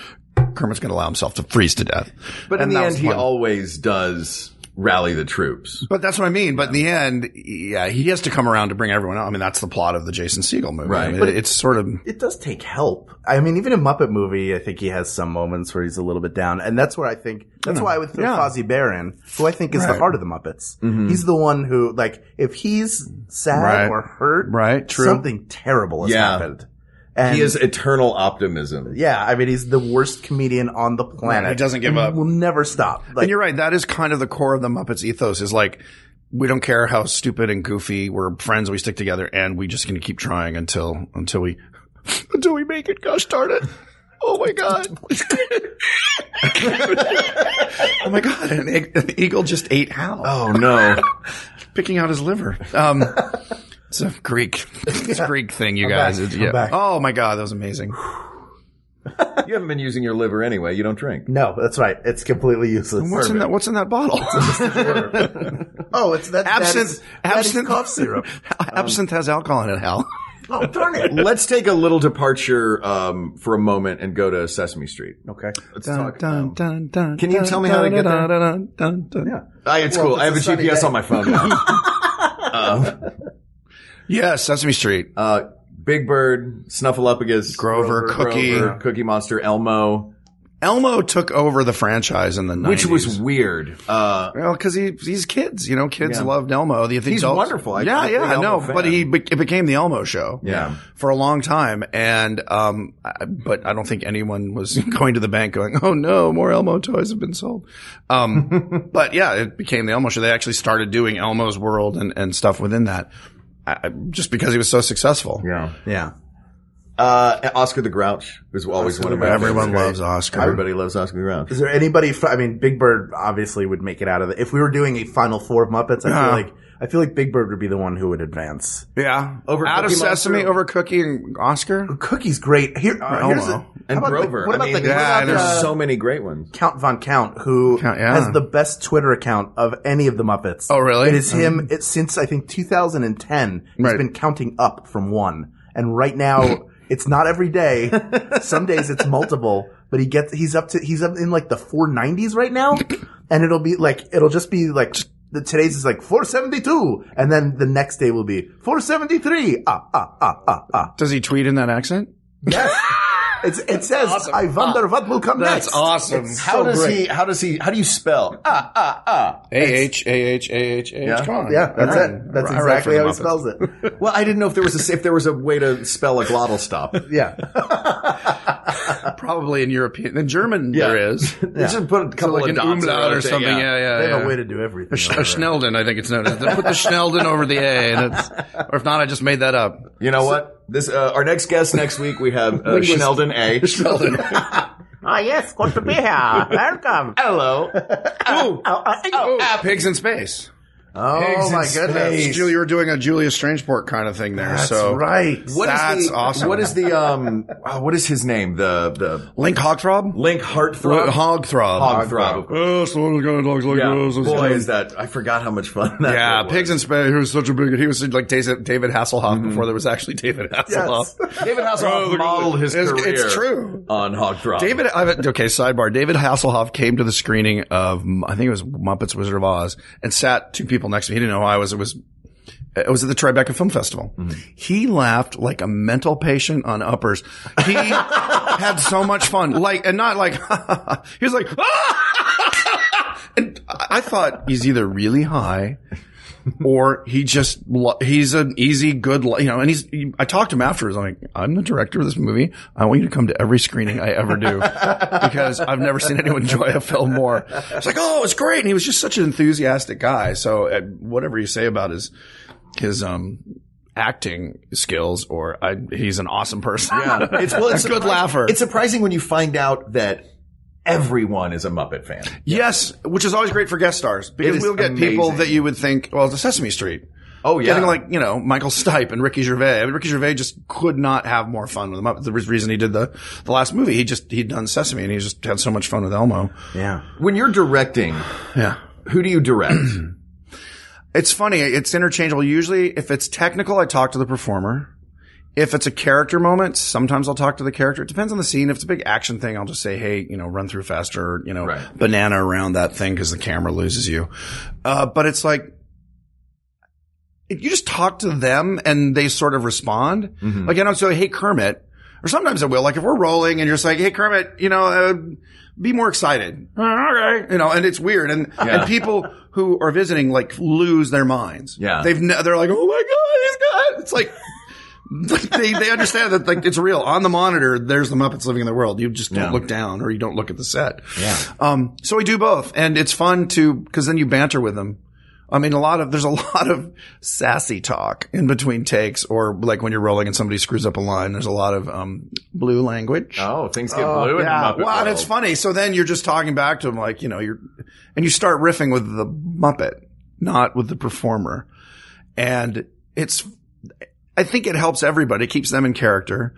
Kermit's going to allow himself to freeze to death. But in the end, he always does rally the troops. But that's what I mean. But in the end, yeah, he has to come around to bring everyone out. I mean, that's the plot of the Jason Segel movie. Right. I mean, But it's sort of. It does take help. I mean, even in Muppet movie, I think he has some moments where he's a little bit down. And that's where I think, why I would throw Fozzie Bear in, who I think is the heart of the Muppets. Mm-hmm. He's the one who, like, if he's sad or hurt, something terrible has happened. And he has eternal optimism. Yeah, I mean, he's the worst comedian on the planet. He doesn't give up. Will never stop. Like, And you're right. That is kind of the core of the Muppets ethos is like, we don't care how stupid and goofy. We're friends. We stick together and we just going to keep trying until we make it. Gosh darn it. Oh my God. Oh my God. An eagle just ate Hal. Oh no. Picking out his liver. It's a Greek thing, you guys. I'm back. Oh my God. That was amazing. You haven't been using your liver anyway. You don't drink. No, that's right. It's completely useless. What's in that bottle? Oh, it's that absinthe cough syrup. Absinthe has alcohol in it, Hal. Oh, darn it. Let's take a little departure for a moment and go to Sesame Street. Okay. Let's talk. Can you tell me how to get there? Yeah. It's cool. I have a GPS on my phone now. Yes, Sesame Street. Big Bird, Snuffleupagus, Grover, Cookie Monster, Elmo. Elmo took over the franchise in the 90s. Which was weird. Well, because he's kids. Kids loved Elmo. He's wonderful. But it became the Elmo show. Yeah. For a long time. And, but I don't think anyone was going to the bank going, oh no, more Elmo toys have been sold. But yeah, it became the Elmo show. They actually started doing Elmo's World and stuff within that. Just because he was so successful. Yeah. Yeah. Oscar the Grouch was always one of my favorites. Everyone loves Oscar. Everybody loves Oscar the Grouch. Is there anybody? Big Bird obviously would make it out of it. If we were doing a Final Four of Muppets, I feel like Big Bird would be the one who would advance. Yeah. Over out Cookie of Sesame, Monster? Over Cookie and Oscar. Cookie's great. Here's Elmo. And Grover. There's so many great ones. Count Von Count, who has the best Twitter account of any of the Muppets. Oh, really? It is him. It's since I think 2010. He's been counting up from 1, and right now it's not every day. Some days it's multiple, but he's up in like the 490s right now, and it'll just be like. Today's is like 472, and then the next day will be 473. Does he tweet in that accent? Yes. It says, awesome. I wonder what will come next. That's awesome. How do you spell? A-H. Yeah. Come on. Yeah, that's it. That's exactly how he spells it. Well, I didn't know if there was a way to spell a glottal stop. Yeah. Probably in European. In German, there is. You should put a couple like of an dots umlaut or something. Yeah. They have a way to do everything. A Schnelden, I think it's known as. They put the Schnelden over the A, or if not, I just made that up. You know what? This our next guest next week we have Schnelden A. Schnelden. Yes, good to be here. Welcome. Hello. Pigs in Space. Oh my goodness. You were doing a Julia Strangeport kind of thing there. That's right. That's awesome. What is the what is his name? The Link Hogthrob? Link Heartthrob? Hogthrob. Oh, someone kind of talks like this. Boy, is that, I forgot how much fun that was. Pigs in Space. He was such a big, he was like David Hasselhoff before there was actually David Hasselhoff. Yes. David Hasselhoff modeled his career. It's true. On Hogthrob. Sidebar. David Hasselhoff came to the screening of, I think it was Muppets Wizard of Oz, and sat 2 people next to me. He didn't know who I was. It was at the Tribeca Film Festival. Mm-hmm. He laughed like a mental patient on uppers. He had so much fun. And not like, he was like, and I thought he's either really high or he's an easy, good, and I talked to him afterwards. I'm like, I'm the director of this movie. I want you to come to every screening I ever do because I've never seen anyone enjoy a film more. It's like, oh, it's great. And he was just such an enthusiastic guy. So whatever you say about his acting skills he's an awesome person. Yeah. It's a good laugher. It's surprising when you find out that everyone is a Muppet fan. Yes, which is always great for guest stars because we'll get people that you would think, well, it's a Sesame Street. Oh yeah. Getting like, Michael Stipe and Ricky Gervais. I mean, Ricky Gervais just could not have more fun with the Muppets. The reason he did the last movie, he'd done Sesame and he just had so much fun with Elmo. Yeah. When you're directing, who do you direct? It's funny. It's interchangeable. Usually if it's technical, I talk to the performer. If it's a character moment, sometimes I'll talk to the character. It depends on the scene. If it's a big action thing, I'll just say, hey, run through faster, banana around that thing because the camera loses you. But it's like, if you just talk to them and they sort of respond. Mm-hmm. Like, say, hey, Kermit, or sometimes I will. Like if we're rolling and you're just like, hey, Kermit, be more excited. Okay. And it's weird. And people who are visiting like lose their minds. Yeah. They're like, oh my God, he's good. It's like, they understand that like it's real. On the monitor, there's the Muppets living in the world. You just don't look down or you don't look at the set. Yeah. So we do both. And it's fun because then you banter with them I mean, there's a lot of sassy talk in between takes, or like when you're rolling and somebody screws up a line, there's a lot of, blue language. Oh, things get blue in the Muppet Well, and world. it's funny. So then you're just talking back to them like, and you start riffing with the Muppet, not with the performer. And I think it helps everybody. It keeps them in character,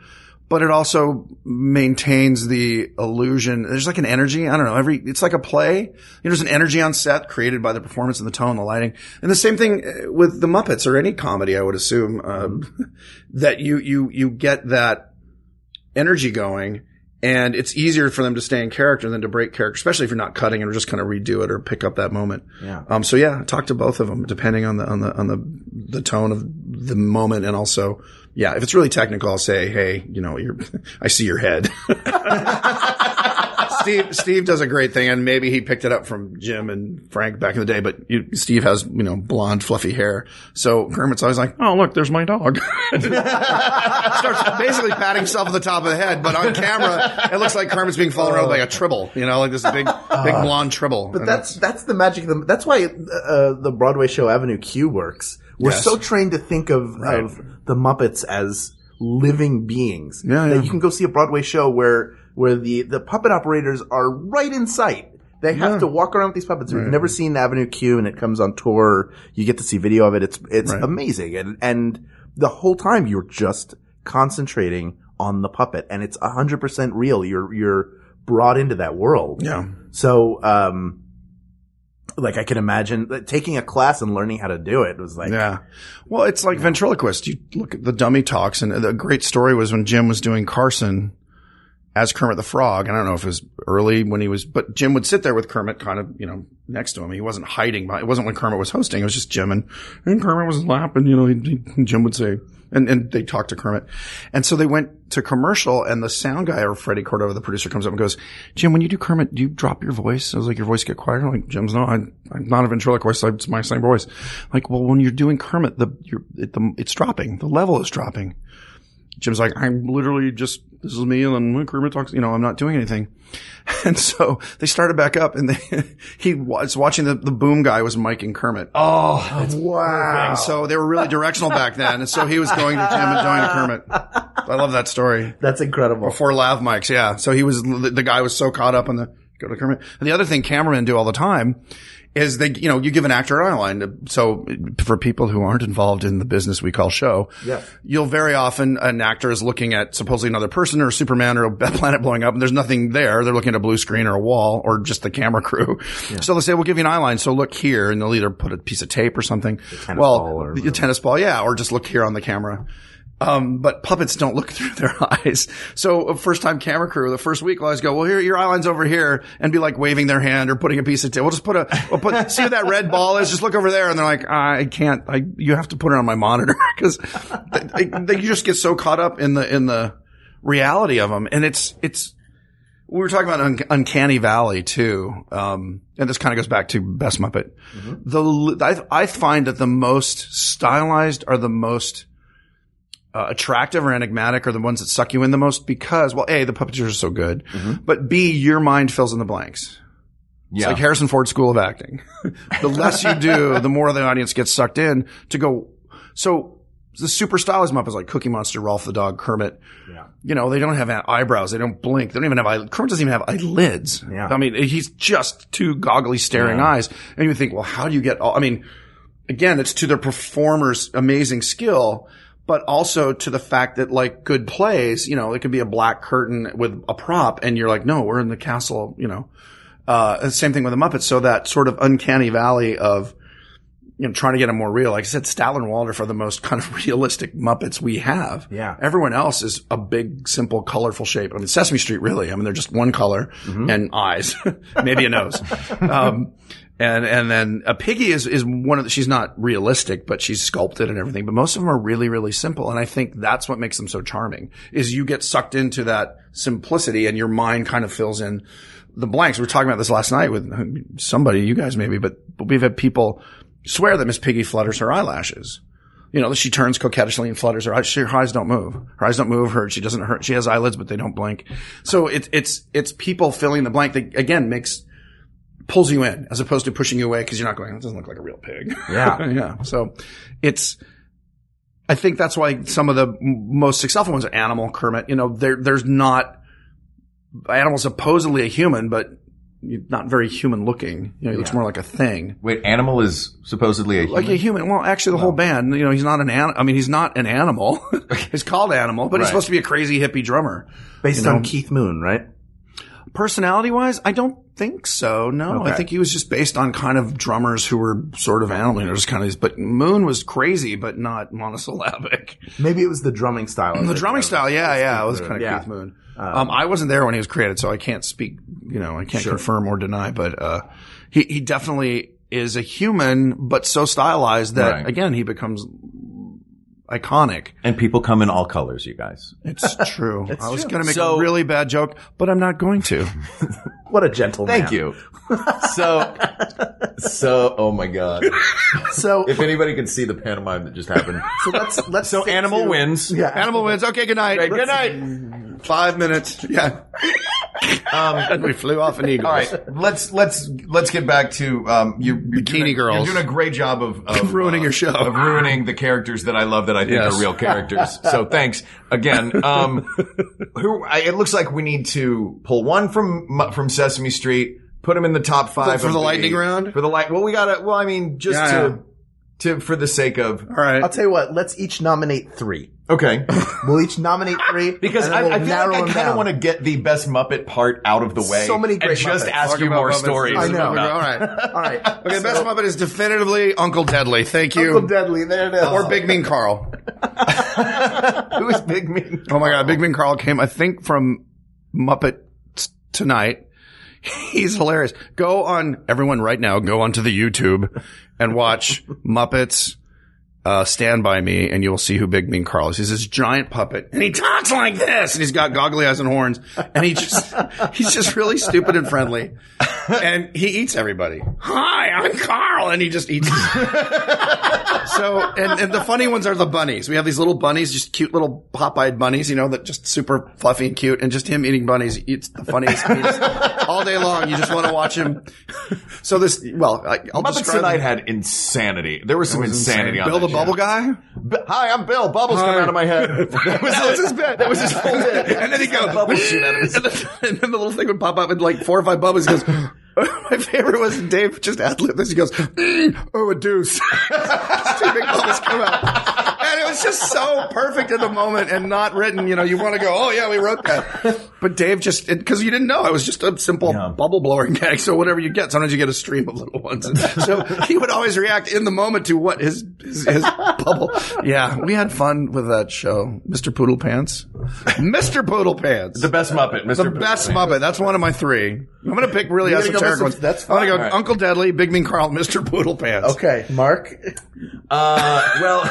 but it also maintains the illusion. There's like an energy. I don't know. It's like a play. There's an energy on set created by the performance and the tone, the lighting. And the same thing with the Muppets or any comedy, I would assume, that you get that energy going, and it's easier for them to stay in character than to break character, especially if you're not cutting it or just kind of redo it or pick up that moment. Yeah. So yeah, talk to both of them depending on the tone of the moment, and also, yeah, if it's really technical, I'll say, hey, I see your head. Steve does a great thing, and maybe he picked it up from Jim and Frank back in the day, but Steve has, blonde, fluffy hair. So Kermit's always like, oh, look, there's my dog. Starts basically patting himself on the top of the head, but on camera, it looks like Kermit's being followed around like a tribble, like this big blonde tribble. But that's the magic of that's why, the Broadway show Avenue Q works. We're so trained to think of the Muppets as living beings. That you can go see a Broadway show where the puppet operators are right in sight. They have to walk around with these puppets. If you've never seen Avenue Q and it comes on tour, you get to see video of it. It's amazing. And the whole time you're just concentrating on the puppet, and it's 100% real. You're brought into that world. Yeah. So, I can imagine taking a class and learning how to do it was like. Yeah. Well, it's like ventriloquist. You look at the dummy talks, and the great story was when Jim was doing Carson as Kermit the Frog. And I don't know if it was early when but Jim would sit there with Kermit kind of, next to him. He wasn't hiding it wasn't when Kermit was hosting. It was just Jim, and Kermit was laughing, Jim would say, and they talked to Kermit. And so they went to commercial, and the sound guy, or Freddie Cordova, the producer, comes up and goes, Jim, when you do Kermit, do you drop your voice? I was like, your voice get quieter? I'm like, Jim's no, I'm not a ventriloquist. It's my same voice. Like, well, when you're doing Kermit, it's dropping. The level is dropping. Jim's like, I'm literally this is me, and then when Kermit talks, I'm not doing anything. And so they started back up, and he was watching the boom guy was miking Kermit. Oh, wow. And so they were really directional back then. And so he was going to Jim and going to Kermit. I love that story. That's incredible. Before lav mics. Yeah. So the guy was so caught up on go to Kermit. And the other thing cameramen do all the time is you give an actor an eyeline. So for people who aren't involved in the business we call show, you'll very often, an actor is looking at supposedly another person or Superman or a planet blowing up, and there's nothing there. They're looking at a blue screen or a wall or just the camera crew. Yeah. So they'll say, we'll give you an eyeline. So look here, and they'll either put a piece of tape or something. A tennis ball, yeah, or just look here on the camera. But puppets don't look through their eyes. So a first time camera crew, the first week, will always go, well, here, your eyeline's over here, and be like waving their hand or putting a piece of tape. We'll just see what that red ball is. Just look over there. And they're like, I can't, you have to put it on my monitor, because you just get so caught up in the reality of them. And we were talking about Uncanny Valley too. And this kind of goes back to Best Muppet. Mm-hmm. I find that the most stylized are the most attractive or enigmatic are the ones that suck you in the most, because, well, A, the puppeteers are so good, but B, your mind fills in the blanks. Yeah. It's like Harrison Ford School of Acting. The less you do, the more the audience gets sucked in to go. So the super stylized Muppets like Cookie Monster, Rolf the Dog, Kermit, they don't have eyebrows. They don't blink. They don't even have Kermit doesn't even have eyelids. Yeah. I mean, he's just two goggly staring eyes. And you think, well, how do you get again, it's to the performer's amazing skill, but also to the fact that, like, good plays, it could be a black curtain with a prop, and you're like, no, we're in the castle, same thing with the Muppets. So that sort of uncanny valley of, trying to get them more real. Like I said, Statler and Waldorf are the most kind of realistic Muppets we have. Yeah. Everyone else is a big, simple, colorful shape. I mean, Sesame Street, really. I mean, they're just one color and eyes, maybe a nose. And then a Piggy is one of she's not realistic, but she's sculpted and everything. But most of them are really, really simple. And I think that's what makes them so charming, is you get sucked into that simplicity and your mind kind of fills in the blanks. We were talking about this last night with somebody, you guys maybe, but we've had people swear that Miss Piggy flutters her eyelashes. She turns coquettishly and flutters her eyes. Her eyes don't move. Her eyes don't move. She doesn't hurt. She has eyelids, but they don't blink. So it's people filling the blank that, again, makes pulls you in as opposed to pushing you away because you're not going, it doesn't look like a real pig. Yeah. Yeah. So I think that's why some of the most successful ones are Animal, Kermit. There's not, Animal's supposedly a human, but not very human looking. He looks more like a thing. Wait, Animal is supposedly a human? Like a human. Well, actually the whole band, he's not he's not an animal. He's called Animal, but he's supposed to be a crazy hippie drummer. Based on Keith Moon, right? Personality-wise, I don't think so. No, Okay. I think he was just based on kind of drummers who were sort of animal, just kind of. But Moon was crazy, but not monosyllabic. Maybe it was the drumming style. The drumming style, yeah, it was kind of Yeah. Keith Moon. I wasn't there when he was created, so I can't speak. I can't confirm or deny. But he definitely is a human, but so stylized that again he becomes iconic. And people come in all colors, you guys. It's true. I was going to make a really bad joke, but I'm not going to. What a gentleman. Thank you. So, oh my God. So If anybody could see the pantomime that just happened. let's So stick Animal to- wins. Yeah. Animal wins. Okay, good night. Right, good night. 5 minutes. Yeah. And we flew off an eagle. All right, let's get back to Bikini girls. You're doing a great job of Ruining your show. of ruining the characters that I love that I think Yes. are real characters. So thanks again. It looks like we need to pull one from Sesame Street, put him in the top 5 For the lightning round? For the light. Well, we gotta. Well, I mean, just to for the sake of. All right. I'll tell you what. Let's each nominate 3. Okay. We'll each nominate 3 Because and then I we'll feel narrow like I them kind of down. want to get the best Muppet part out of the way. So many great and just Muppets. ask Talking you about more Muppets. stories. I know. All right. All right. Okay, the best Muppet is definitively Uncle Deadly. Thank you. Uncle Deadly. There it is. Or Big Mean Carl. Who is Big Mean? Oh my God, Big Mean Carl came, I think, from Muppet Tonight. He's hilarious. Everyone right now, go onto the YouTube and watch Muppets Stand By Me, and you'll see who Big Mean Carl is. He's this giant puppet, and he talks like this, and he's got goggly eyes and horns, and he's just really stupid and friendly, and he eats everybody. Hi, I'm Carl, and he just eats. So, and the funny ones are the bunnies. We have these little bunnies, just cute little pop-eyed bunnies, that just super fluffy and cute, and just him eating bunnies. It's the funniest. All day long, you just want to watch him. So I'll Muppets describe Tonight him. had insanity. There was some insanity on Bill that the Bubble Guy? Hi, I'm Bill. Bubbles come out of my head. That was his bit. That was his whole bit. And then he goes, Bubbles shoot out of his and then the little thing would pop up in like 4 or 5 bubbles. He goes, my favorite was Dave just ad-libbed this. He goes, oh, a deuce. Just 2 big bubbles come out. And it was just so perfect in the moment and not written. You want to go, oh yeah, we wrote that. But Dave because you didn't know. It was just a simple bubble blower gag. So whatever you get, sometimes you get a stream of little ones. And so he would always react in the moment to what his bubble. Yeah, we had fun with that show. Mr. Poodle Pants. Mr. Poodle Pants. The best Muppet, Mr. The best Muppet. That's one of my 3. I'm going to pick really You're gonna go esoteric with ones. some- that's I'm going to fine. go All right. Uncle Deadly, Big Mean Carl, Mr. Poodle Pants. Okay, Mark. Well,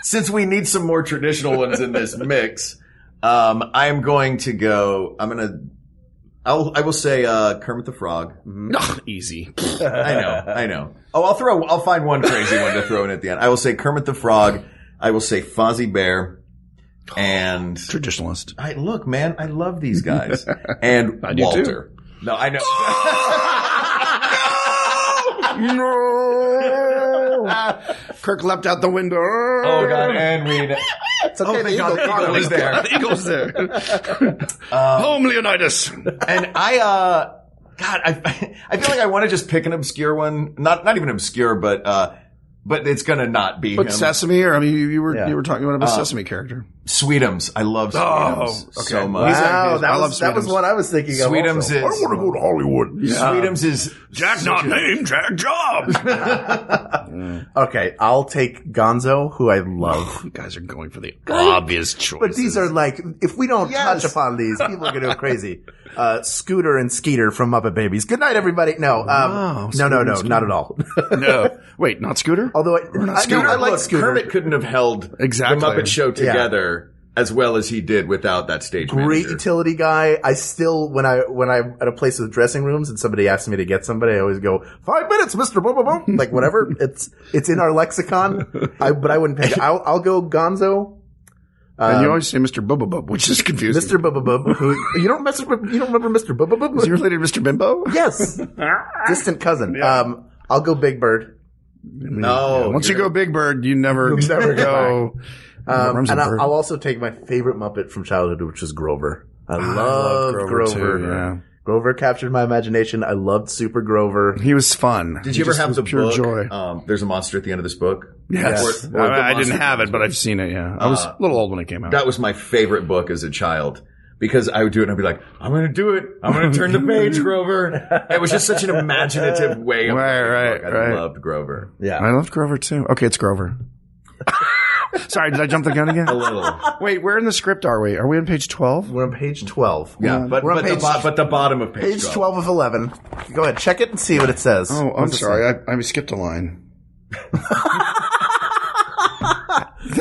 since we need some more traditional ones in this mix, I am going to go. I will say Kermit the Frog. Ugh, easy. I know. Oh, I'll find one crazy one to throw in at the end. I will say Kermit the Frog. I will say Fozzie Bear. And Traditionalist. look, man, I love these guys. And I do Walter. No, I know. No! Kirk leapt out the window. Oh God, and we. It's okay. thank God, the eagle was there. The eagle's there. Home, Leonidas. And I feel like I want to just pick an obscure one. Not even obscure, but it's gonna not be But him. Sesame, or you were talking about a Sesame character. Sweetums. I love Sweetums so much. Wow, I love that was Sweetums. what I was thinking of. Sweetums also. is. I want to go to Hollywood. Sweetums is Jack not named, Jack Jobs. Okay, I'll take Gonzo, who I love. You guys are going for the obvious choice. But these are like, if we don't touch upon these, people are going to go crazy. Scooter and Skeeter from Muppet Babies. Good night, everybody. No, no, not at all. No. Wait, not Scooter? Although Scooter. I like Look, Scooter. Kermit couldn't have held Exactly. the Muppet Show together as well as he did without that stage Great manager. utility guy. I still, when I'm at a place with dressing rooms and somebody asks me to get somebody, I always go, 5 minutes, Mr. Boom, boom, boom. Like whatever. It's in our lexicon. But I wouldn't pick it. I'll go Gonzo. And you always say Mr. Bubba Bub, which is confusing. Mr. Bubba Bub, who you don't remember Mr. Bubba Bub? Is he related to Mr. Bimbo? Yes. Distant cousin. I'll go Big Bird. No. Yeah, once you go Big Bird, you never go. And I'll also take my favorite Muppet from childhood, which is Grover. I love Grover. Too, yeah. Grover captured my imagination. I loved Super Grover. He was fun. Did you ever have the pure book? Joy. There's a monster at the end of this book. Yes. I didn't have it, but I've seen it, yeah. I was a little old when it came out. That was my favorite book as a child. Because I would do it and I'd be like, I'm going to do it. I'm going to turn the page, Grover. It was just such an imaginative way of Right. I loved Grover. Yeah. I loved Grover too. Okay, it's Grover. Sorry, did I jump the gun again? A little. Wait, where in the script are we? Are we on page 12? We're on page 12. Yeah, but the bottom of page 12. Page 12 of 11. Go ahead, check it and see what it says. Oh, I'm sorry. I skipped a line.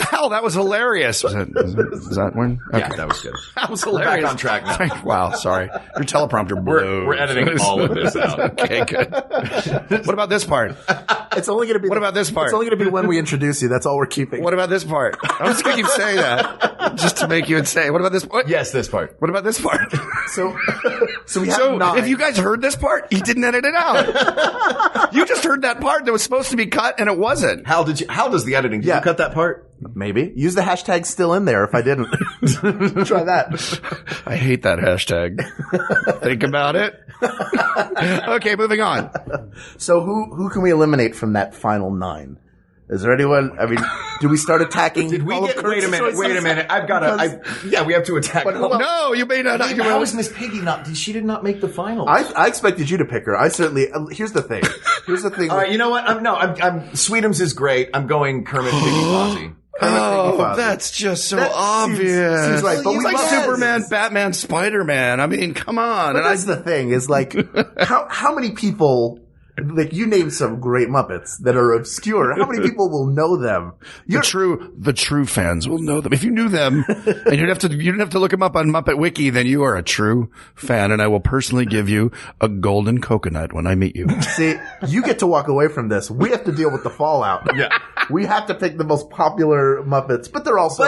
Hell, that was hilarious. Was that one? Okay. Yeah, that was good. That was hilarious. Back on track now. Wow, sorry. Your teleprompter blows. We're editing all of this out. Okay, good. What about this part? It's only going to be. What about this part? It's only going to be when we introduce you. That's all we're keeping. What about this part? I'm just going to keep saying that just to make you insane. What about this part? Yes, this part. What about this part? So we have 9. If you guys heard this part, he didn't edit it out. You just heard that part that was supposed to be cut and it wasn't. How does the editing? Did you cut that part? Maybe. Use the hashtag still in there if I didn't. Try that. I hate that hashtag. Think about it. Okay, moving on. So who can we eliminate from that final 9? Is there anyone? I mean, do we start attacking? Did we all get? of Wait a Kurt's minute. choices? I've got to. Yeah, we have to attack. No, you may not. How is Miss Piggy not? She did not make the finals. I expected you to pick her. I certainly. Here's the thing. All right, you know what? I'm Sweetums is great. I'm going Kermit Piggy Fozzie. Oh, that's just so obvious. Seems right, but he's we like love Superman, Batman, Spider-Man. I mean, come on. But that's the thing is like, how many people, like you named some great Muppets that are obscure. How many people will know them? The true fans will know them. If you knew them and you didn't have to look them up on Muppet Wiki, then you are a true fan and I will personally give you a golden coconut when I meet you. See, you get to walk away from this. We have to deal with the fallout. Yeah. We have to pick the most popular Muppets, but they're also,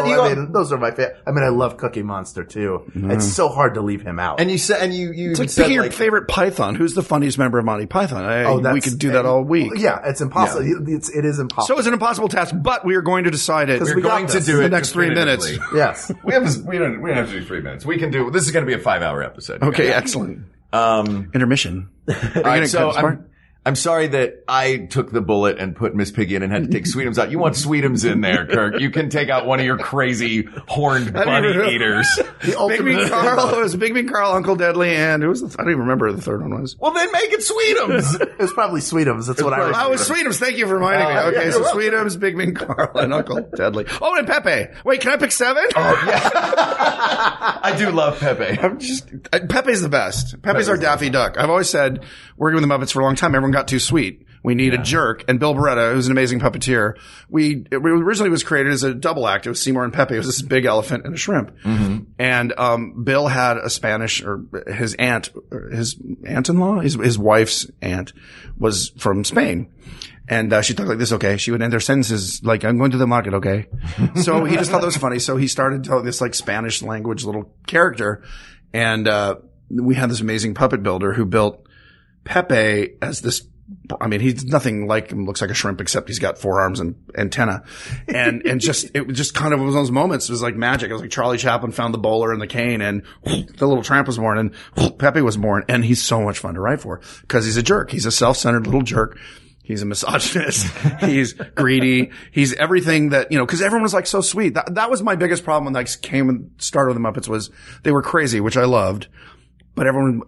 those are my favorite. I mean, I love Cookie Monster too. It's so hard to leave him out. And you said, you it's like picking your favorite Python. Who's the funniest member of Monty Python? We could do that all week. Yeah, it's impossible. Yeah. It is impossible. So it's an impossible task, but we are going to decide it. We're going to do it in the next 3 minutes. Yes. We don't have to do 3 minutes. We can do, this is going to be a 5-hour episode. Okay, excellent. Intermission. All right, so I'm sorry that I took the bullet and put Miss Piggy in and had to take Sweetums out. You want Sweetums in there, Kirk. You can take out one of your crazy horned bunny eaters. Big Mean Carl. It was Big Mean Carl, Uncle Deadly, and I don't even remember who the third one was. Well, then make it Sweetums. It was probably Sweetums. That's what I remember. Oh, it was Sweetums. Thank you for reminding me. Okay, so Sweetums, Big Mean Carl, and Uncle Deadly. Oh, and Pepe. Wait, can I pick 7? Oh, yeah. I do love Pepe. Pepe's the best. Pepe's our Daffy Duck. I've always said, working with the Muppets for a long time, everyone got too sweet. We need a jerk. And Bill Beretta, who's an amazing puppeteer, it originally was created as a double act. It was Seymour and Pepe. It was this big elephant and a shrimp. Mm-hmm. And Bill had a Spanish, or his aunt-in-law, his wife's aunt was from Spain. And she talked like this, okay? She would end her sentences like, I'm going to the market, okay? So he just thought that was funny. So he started telling this like Spanish language little character. And we had this amazing puppet builder who built Pepe as this, I mean, he's nothing like him, looks like a shrimp, except he's got 4 arms and antenna. And it just kind of was those moments. It was like magic. It was like Charlie Chaplin found the bowler and the cane and the little tramp was born and Pepe was born. And he's so much fun to write for because he's a jerk. He's a self-centered little jerk. He's a misogynist. He's greedy. He's everything that, cause everyone was like so sweet. That was my biggest problem when I came and started with the Muppets was they were crazy, which I loved. But everyone,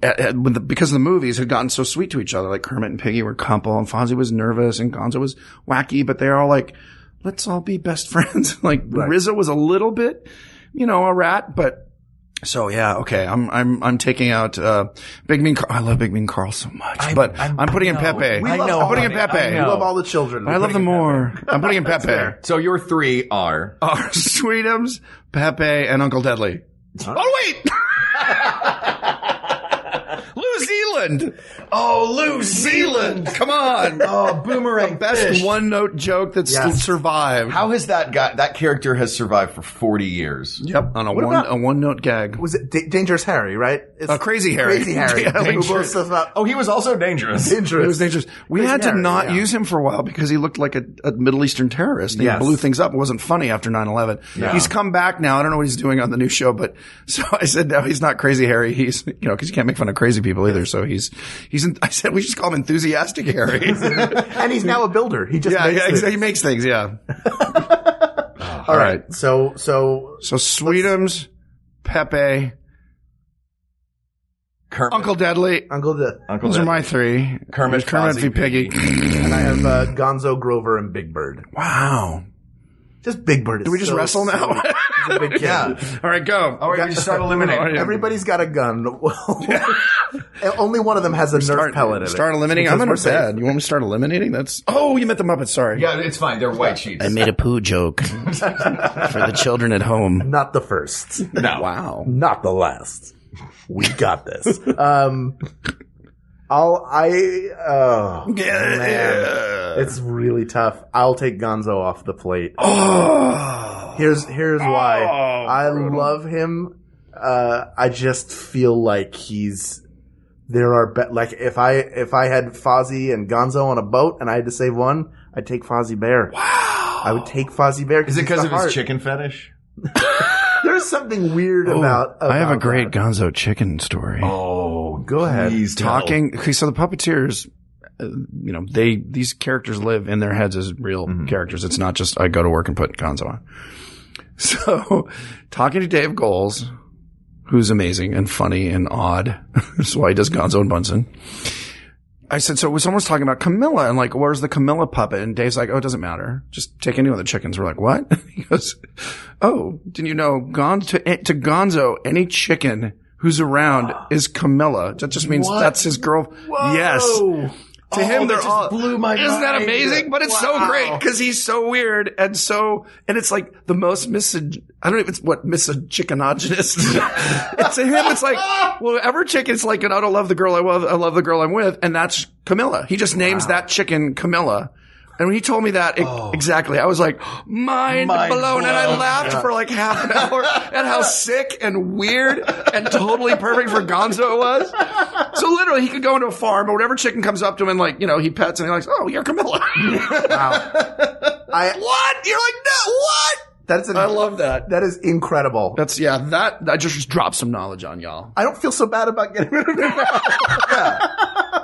because the movies had gotten so sweet to each other, like Kermit and Piggy were couple and Fonzie was nervous and Gonzo was wacky, but they're all like, let's all be best friends. Like Rizzo was a little bit, a rat, but so yeah, okay. I'm taking out, Big Mean Carl. I love Big Mean Carl so much, I'm putting in Pepe. I'm putting in Pepe. We love all the children. I love them more. I'm putting in Pepe. So your 3 are Sweetums, Pepe, and Uncle Deadly. Oh wait! New Zealand. Oh, New Zealand. Come on. Oh, boomerang. Best fish. one-note joke that's survived. How has that character has survived for 40 years? Yep, on a one-note gag. Was it Dangerous Harry, right? Crazy Harry. Crazy Harry. Yeah, Oh, he was also dangerous. It was dangerous. We had to not use him for a while because he looked like a Middle Eastern terrorist. He blew things up. It wasn't funny after 9/11. Yeah. He's come back now. I don't know what he's doing on the new show, but so I said, no, he's not Crazy Harry. He's, because you can't make fun of crazy people either. So I said, we should call him Enthusiastic Harry. And he's now a builder. He just he makes things. Yeah. All right. So Sweetums, Pepe, Kermit. Uncle Deadly. Those are my three. Kermit v. Piggy. And I have Gonzo, Grover, and Big Bird. Wow. Just Big Bird. Do we just wrestle now? He's a big kid. Yeah. All right, go. All right, we just start eliminating. Everybody's got a gun. Well, only one of them has a Nerf pellet in it. Start eliminating. I'm in bed. You want me to start eliminating? Oh, you meant the Muppets. Sorry. Yeah, it's fine. They're white sheets. I made a poo joke for the children at home. Not the first. No. Wow. Not the last. We got this. Man, it's really tough. I'll take Gonzo off the plate. Here's why. I love him. I just feel like like if I had Fozzie and Gonzo on a boat and I had to save one, I'd take Fozzie Bear. Wow. I would take Fozzie Bear. Is it because of his chicken fetish? There's something weird about I have a great Gonzo chicken story. Oh, go ahead. Talking. Okay, so the puppeteers, these characters live in their heads as real characters. It's not just I go to work and put Gonzo on. So, talking to Dave Goles, who's amazing and funny and odd. That's why he does Gonzo and Bunsen. I said, so someone was talking about Camilla and like, where's the Camilla puppet? And Dave's like, oh, it doesn't matter. Just take any one of the chickens. We're like, what? He goes, oh, didn't you know to Gonzo, any chicken who's around is Camilla. That just means that's his girl. Whoa. Yes. To him, they're all, blew my isn't that mind. amazing? But it's so great because he's so weird and it's like the most I don't know if it's misogynogenous. To him, it's like, well, every chicken's like, I don't love the girl I love the girl I'm with. And that's Camilla. He just names that chicken Camilla. And when he told me that exactly, I was like, mind blown. And I laughed for like half an hour at how sick and weird and totally perfect for Gonzo it was. So literally, he could go into a farm, or whatever chicken comes up to him and like, he pets and he's like, oh, you're Camilla. Wow. What? You're like, no, what? I love that. That is incredible. That just dropped some knowledge on y'all. I don't feel so bad about getting rid of him now.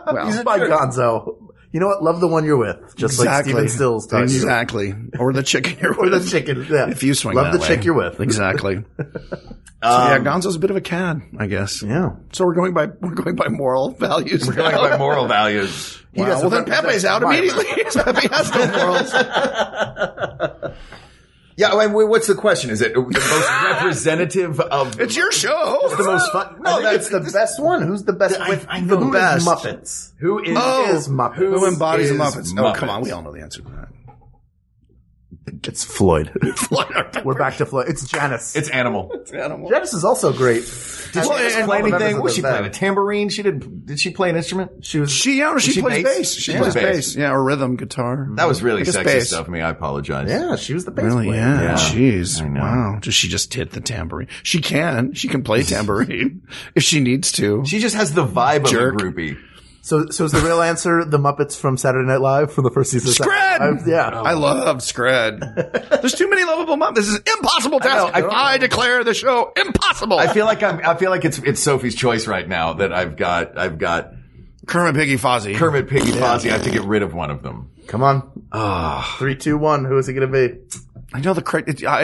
Well, he's my Gonzo. You know what? Love the one you're with. Just like Steven Stills tells you. Exactly. Or the chicken you're with. Or the chicken, yeah. If you swing Love that the chick you're with. Exactly. Gonzo's a bit of a cad, I guess. Yeah. So we're going by moral values. We're going by moral values. Wow. Well, then Pepe's out immediately. Pepe has no morals. Yeah, I mean, what's the question? Is it the most representative of... It's your show. It's the most fun. No, that's the best one. Who's the best? I know the best. Muppets. Who is Muppets? Who embodies the Muppets? Muppets? Oh, come on. We all know the answer to that. It's Floyd. We're back to Floyd. It's Janice. It's Animal. Janice is also great. Did she play anything? Was she playing a tambourine? Did she play an instrument? She plays bass. She plays bass. Yeah, or rhythm guitar. That was really sexist bass. of me. I apologize. Yeah, she was the bass Really? player. Yeah. Jeez. I know. Wow. Does she just hit the tambourine? She can play tambourine if she needs to. She just has the vibe Jerk. of a groupie. So is the real answer the Muppets from Saturday Night Live from the first season? Of Scred! Saturday Night Live? Yeah. I love Scred. There's too many lovable Muppets. This is impossible task. I declare the show impossible. I feel like it's Sophie's choice right now that I've got Kermit, Piggy, Fozzie. Kermit, Piggy, Fozzie. I have to get rid of one of them. Come on. 3, 2, 1. Who is it going to be? I know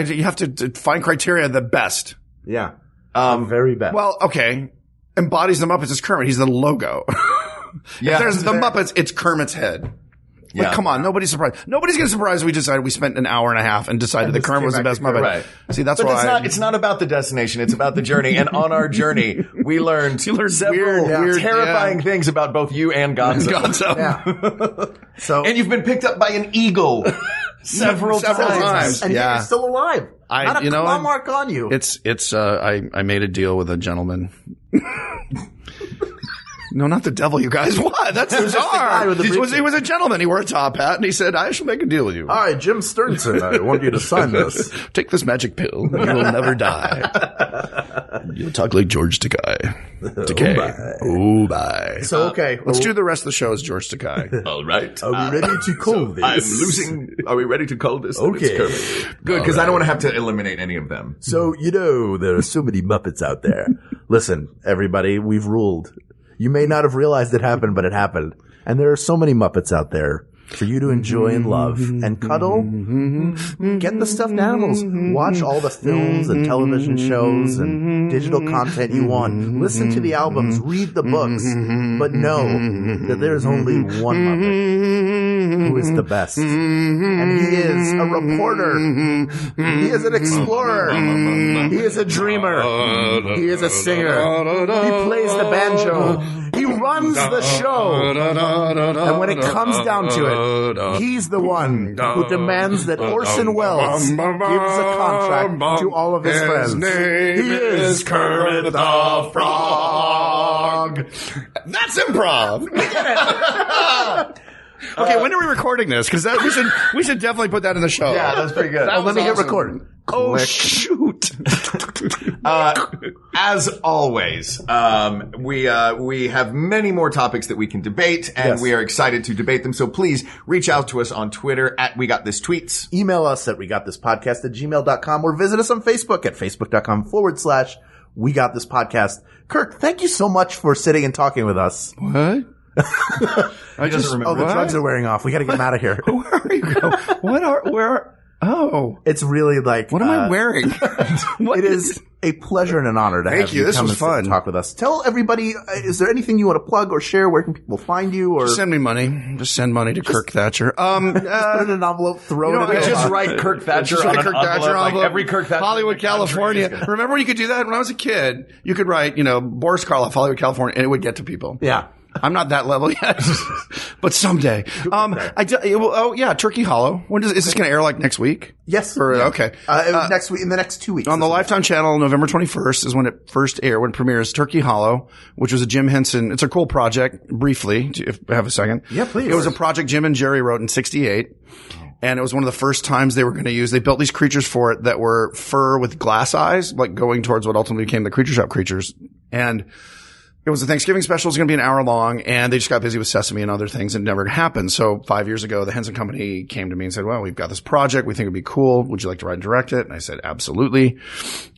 you have to find criteria the best. Yeah. Very best. Well, okay. Embodies the Muppets is Kermit. He's the logo. Yeah. If there's the Muppets, it's Kermit's head. Yeah. Like, come on, nobody's surprised. Nobody's getting surprised we decided we spent an hour and a half and decided that Kermit was the best Muppet. Right. See, that's but why it's not about the destination, it's about the journey. And on our journey, we learned several weird, terrifying things about both you and Gonzo. Yeah. And you've been picked up by an eagle several times. And you're still alive. Not a claw mark on you. I made a deal with a gentleman. No, not the devil, you guys. What? That's bizarre. He was a gentleman. He wore a top hat, and he said, I shall make a deal with you. Hi, Jim Sternson. I want you to sign this. Take this magic pill. You will never die. You'll talk like George Takei. Oh, bye. So, okay. Let's do the rest of the show as George Takei. All right. Are we ready to call this? I'm losing. Are we ready to call this? Okay. Good, because I don't want to have to eliminate any of them. So, there are so many Muppets out there. Listen, everybody, we've ruled. You may not have realized it happened, but it happened. And there are so many Muppets out there for you to enjoy and love and cuddle. Get the stuffed animals. Watch all the films and television shows and digital content you want. Listen to the albums. Read the books. But know that there's only one Muppet who is the best. And he is a reporter. He is an explorer. He is a dreamer. He is a singer. He plays the banjo. He runs the show. And when it comes down to it, he's the one who demands that Orson Welles gives a contract to all of his friends. He is Kermit the Frog. That's improv. We did it. Okay, when are we recording this? Because we should definitely put that in the show. Yeah, that's pretty good. Let me hit record. Oh, shoot. As always, we have many more topics that we can debate, and we are excited to debate them. So please reach out to us on Twitter at We Got This Tweets. Email us at WeGotThisPodcast@gmail.com or visit us on Facebook at Facebook.com/We Got This Podcast. Kirk, thank you so much for sitting and talking with us. What? I just remember. Oh, the drugs are wearing off. We got to get him out of here. Where are you going? Oh. It's really like... What am I wearing? It is a pleasure and an honor to have you This come was and fun. talk with us. Tell everybody, is there anything you want to plug or share? Where can people find you? Or Just send me money. Just send money to Kirk Thatcher. put it in an envelope, throw it in I the just box. write Kirk Thatcher Just on write an Kirk Thatcher envelope, envelope. every Kirk Thatcher. Hollywood, in the country California. is gonna- Remember when you could do that? When I was a kid, you could write, Boris Karloff, Hollywood, California, and it would get to people. Yeah. I'm not that level yet, but someday. Turkey Hollow. Is this going to air like next week? Yes. Okay. Next week, in the next 2 weeks. On the Lifetime channel, November 21st is when it first aired, when it premieres Turkey Hollow, which was a Jim Henson. It's a cool project, briefly, if I have a second. Yeah, please. It was a project Jim and Jerry wrote in 1968. And it was one of the first times they were going to use, they built these creatures for it that were fur with glass eyes, like going towards what ultimately became the Creature Shop creatures. And it was a Thanksgiving special. It was going to be an hour long, and they just got busy with Sesame and other things, and it never happened. So 5 years ago, the Henson Company came to me and said, well, we've got this project. We think it'd be cool. Would you like to write and direct it? And I said, absolutely.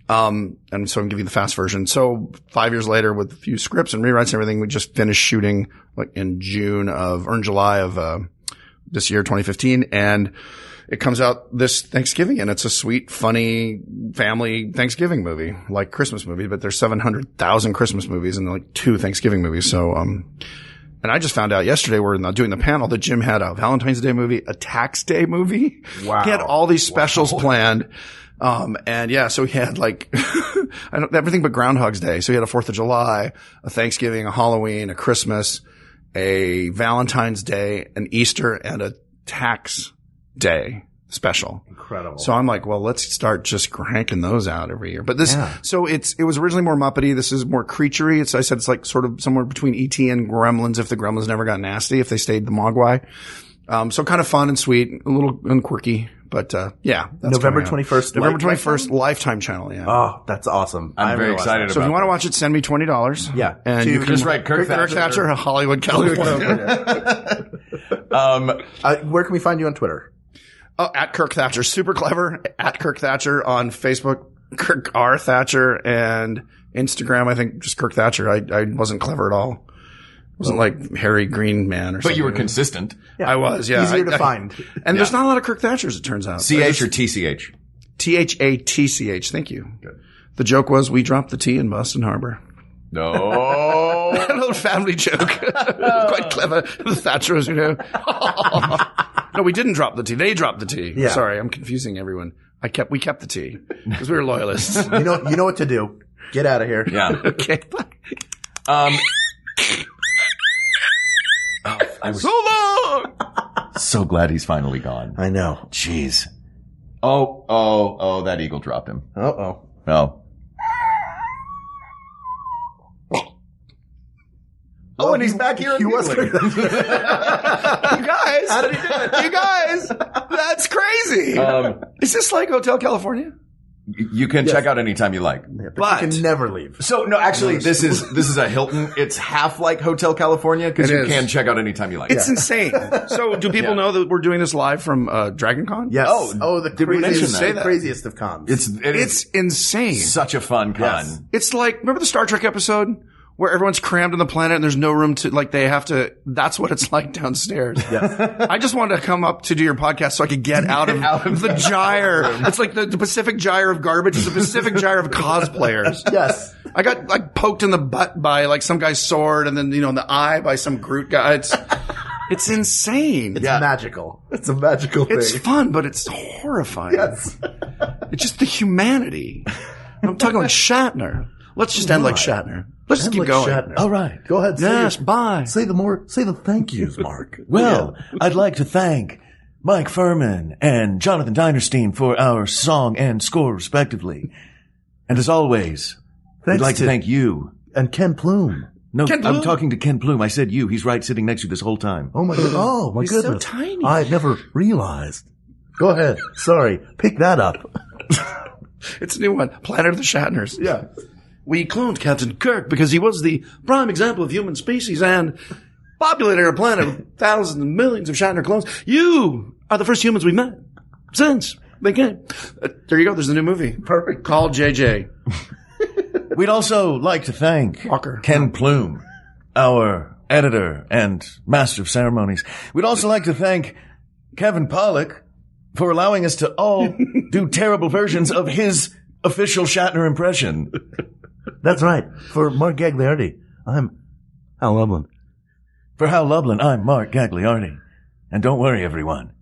And so I'm giving you the fast version. So 5 years later, with a few scripts and rewrites and everything, we just finished shooting like in July of this year, 2015. And it comes out this Thanksgiving, and it's a sweet, funny family Thanksgiving movie, like Christmas movie, but there's 700,000 Christmas movies and like 2 Thanksgiving movies. So, and I just found out yesterday, we're doing the panel, that Jim had a Valentine's Day movie, a Tax Day movie. Wow. He had all these specials planned. So he had like, everything but Groundhog's Day. So he had a 4th of July, a Thanksgiving, a Halloween, a Christmas, a Valentine's Day, an Easter, and a Tax Day special. Incredible. So I'm like, well, let's start just cranking those out every year. But so it was originally more Muppety. This is more creaturey. I said it's like sort of somewhere between E.T. and Gremlins, if the Gremlins never got nasty, if they stayed the Mogwai. So kind of fun and sweet, a little quirky, but that's November 21st. November 21st, Lifetime channel. Yeah. Oh, that's awesome. I'm very excited So if about you want to watch it, send me $20. Yeah. And you can just write Kirk Thatcher, Hollywood, California. Where can we find you on Twitter? Oh, at Kirk Thatcher. Super clever. At Kirk Thatcher on Facebook. Kirk R. Thatcher, and Instagram, I think just Kirk Thatcher. I wasn't clever at all. I wasn't like Harry Green Man or something. But you were consistent. Yeah. I was, yeah. Easier to find. And there's not a lot of Kirk Thatchers, it turns out. CH or TCH? THATCH. Thank you. Good. The joke was we dropped the T in Boston Harbor. No. An old family joke. Quite clever. The Thatchers, No, we didn't drop the T. They dropped the T. Yeah. Sorry, I'm confusing everyone. We kept the T because we were loyalists. You know what to do. Get out of here. Yeah. Okay. I was So long. so glad he's finally gone. I know. Jeez. Oh, that eagle dropped him. Uh-oh. Oh. Oh, and he's back here. He was. You guys, how did he do it? You guys, that's crazy. Is this like Hotel California? You can check out anytime you like. But you can never leave. So no, actually, this is a Hilton. It's half like Hotel California because you can check out anytime you like. It's insane. So do people know that we're doing this live from Dragon Con? Yes. Oh, the did we mention craziest, that? craziest of cons. It's insane. such a fun con. Yes. It's like, remember the Star Trek episode where everyone's crammed on the planet and there's no room to, like, they have to, that's what it's like downstairs. Yes. I just wanted to come up to do your podcast so I could get out of the gyre. It's like the Pacific gyre of garbage. It's the Pacific gyre of cosplayers. Yes. I got like poked in the butt by like some guy's sword and then, in the eye by some Groot guy. It's insane. It's magical. It's a magical thing. It's fun, but it's horrifying. Yes. It's just the humanity. I'm talking like Shatner. Let's just end like Shatner. Let's just keep going. Shatner. All right. Go ahead. Yes, bye. Say the thank yous, Mark. Well, I'd like to thank Mike Furman and Jonathan Dinerstein for our song and score, respectively. And as always, we'd like to thank you. And Ken Plume. No, Ken Plume? I'm talking to Ken Plume. I said you. He's right sitting next to you this whole time. Oh my goodness. Oh my He's goodness. so tiny. I never realized. Go ahead. Sorry. Pick that up. It's a new one. Planet of the Shatners. Yeah. We cloned Captain Kirk because he was the prime example of human species and populated our planet with thousands and millions of Shatner clones. You are the first humans we met since they came. There you go. There's a new movie. Perfect. Called JJ. We'd also like to thank Walker. Ken Plume, our editor and master of ceremonies. We'd also like to thank Kevin Pollak for allowing us to all do terrible versions of his official Shatner impression. That's right. For Mark Gagliardi, I'm Hal Lublin. For Hal Lublin, I'm Mark Gagliardi. And don't worry, everyone.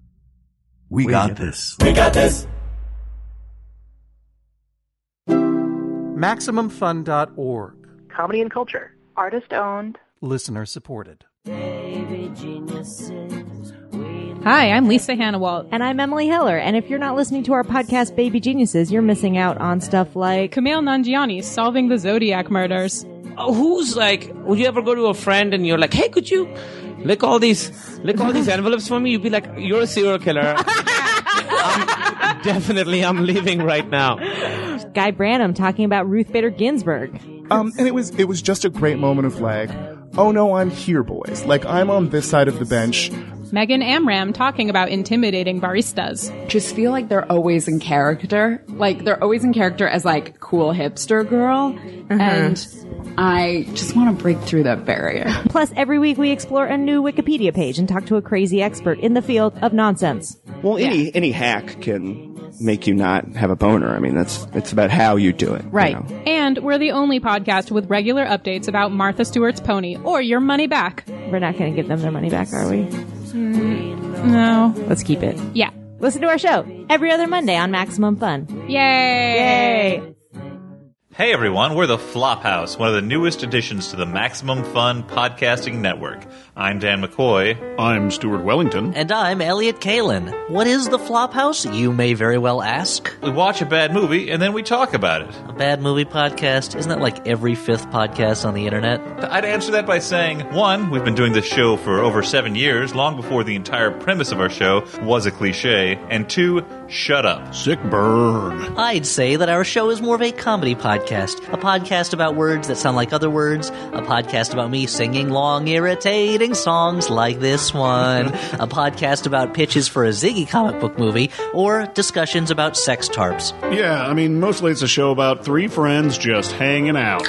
We got this. We got this. MaximumFun.org. Comedy and culture. Artist owned. Listener supported. Hi, I'm Lisa Hannawalt. And I'm Emily Heller. And if you're not listening to our podcast, Baby Geniuses, you're missing out on stuff like Kumail Nanjiani solving the Zodiac murders. Who's like, would you ever go to a friend and you're like, hey, could you lick all these envelopes for me? You'd be like, you're a serial killer. I'm leaving right now. Guy Branum talking about Ruth Bader Ginsburg. And it was just a great moment of like, oh no, I'm here, boys. Like, I'm on this side of the bench. Megan Amram talking about intimidating baristas. Just feel like they're always in character. Like, they're always in character as, like, cool hipster girl. And I just want to break through that barrier. Plus, every week we explore a new Wikipedia page and talk to a crazy expert in the field of nonsense. Well, any hack can make you not have a boner. I mean, it's about how you do it. Right. You know? And we're the only podcast with regular updates about Martha Stewart's pony or your money back. We're not going to give them their money back, are we? No. Let's keep it. Yeah. Listen to our show every other Monday on Maximum Fun. Yay! Yay! Hey everyone, we're the Flophouse, one of the newest additions to the Maximum Fun podcasting network. I'm Dan McCoy. I'm Stuart Wellington. And I'm Elliot Kalin. What is the Flophouse, you may very well ask? We watch a bad movie and then we talk about it. A bad movie podcast? Isn't that like every fifth podcast on the internet? I'd answer that by saying, 1, we've been doing this show for over 7 years, long before the entire premise of our show was a cliche, and 2, shut up. Sick burn. I'd say that our show is more of a comedy podcast. A podcast about words that sound like other words. A podcast about me singing long, irritating songs like this one. A podcast about pitches for a Ziggy comic book movie. Or discussions about sex tarps. Yeah, I mean, mostly it's a show about 3 friends just hanging out.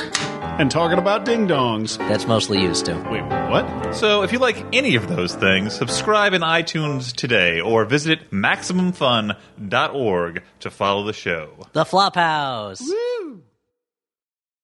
And talking about ding-dongs. That's mostly used to. Wait, what? So if you like any of those things, subscribe in iTunes today or visit MaximumFun.org to follow the show. The Flophouse. Woo!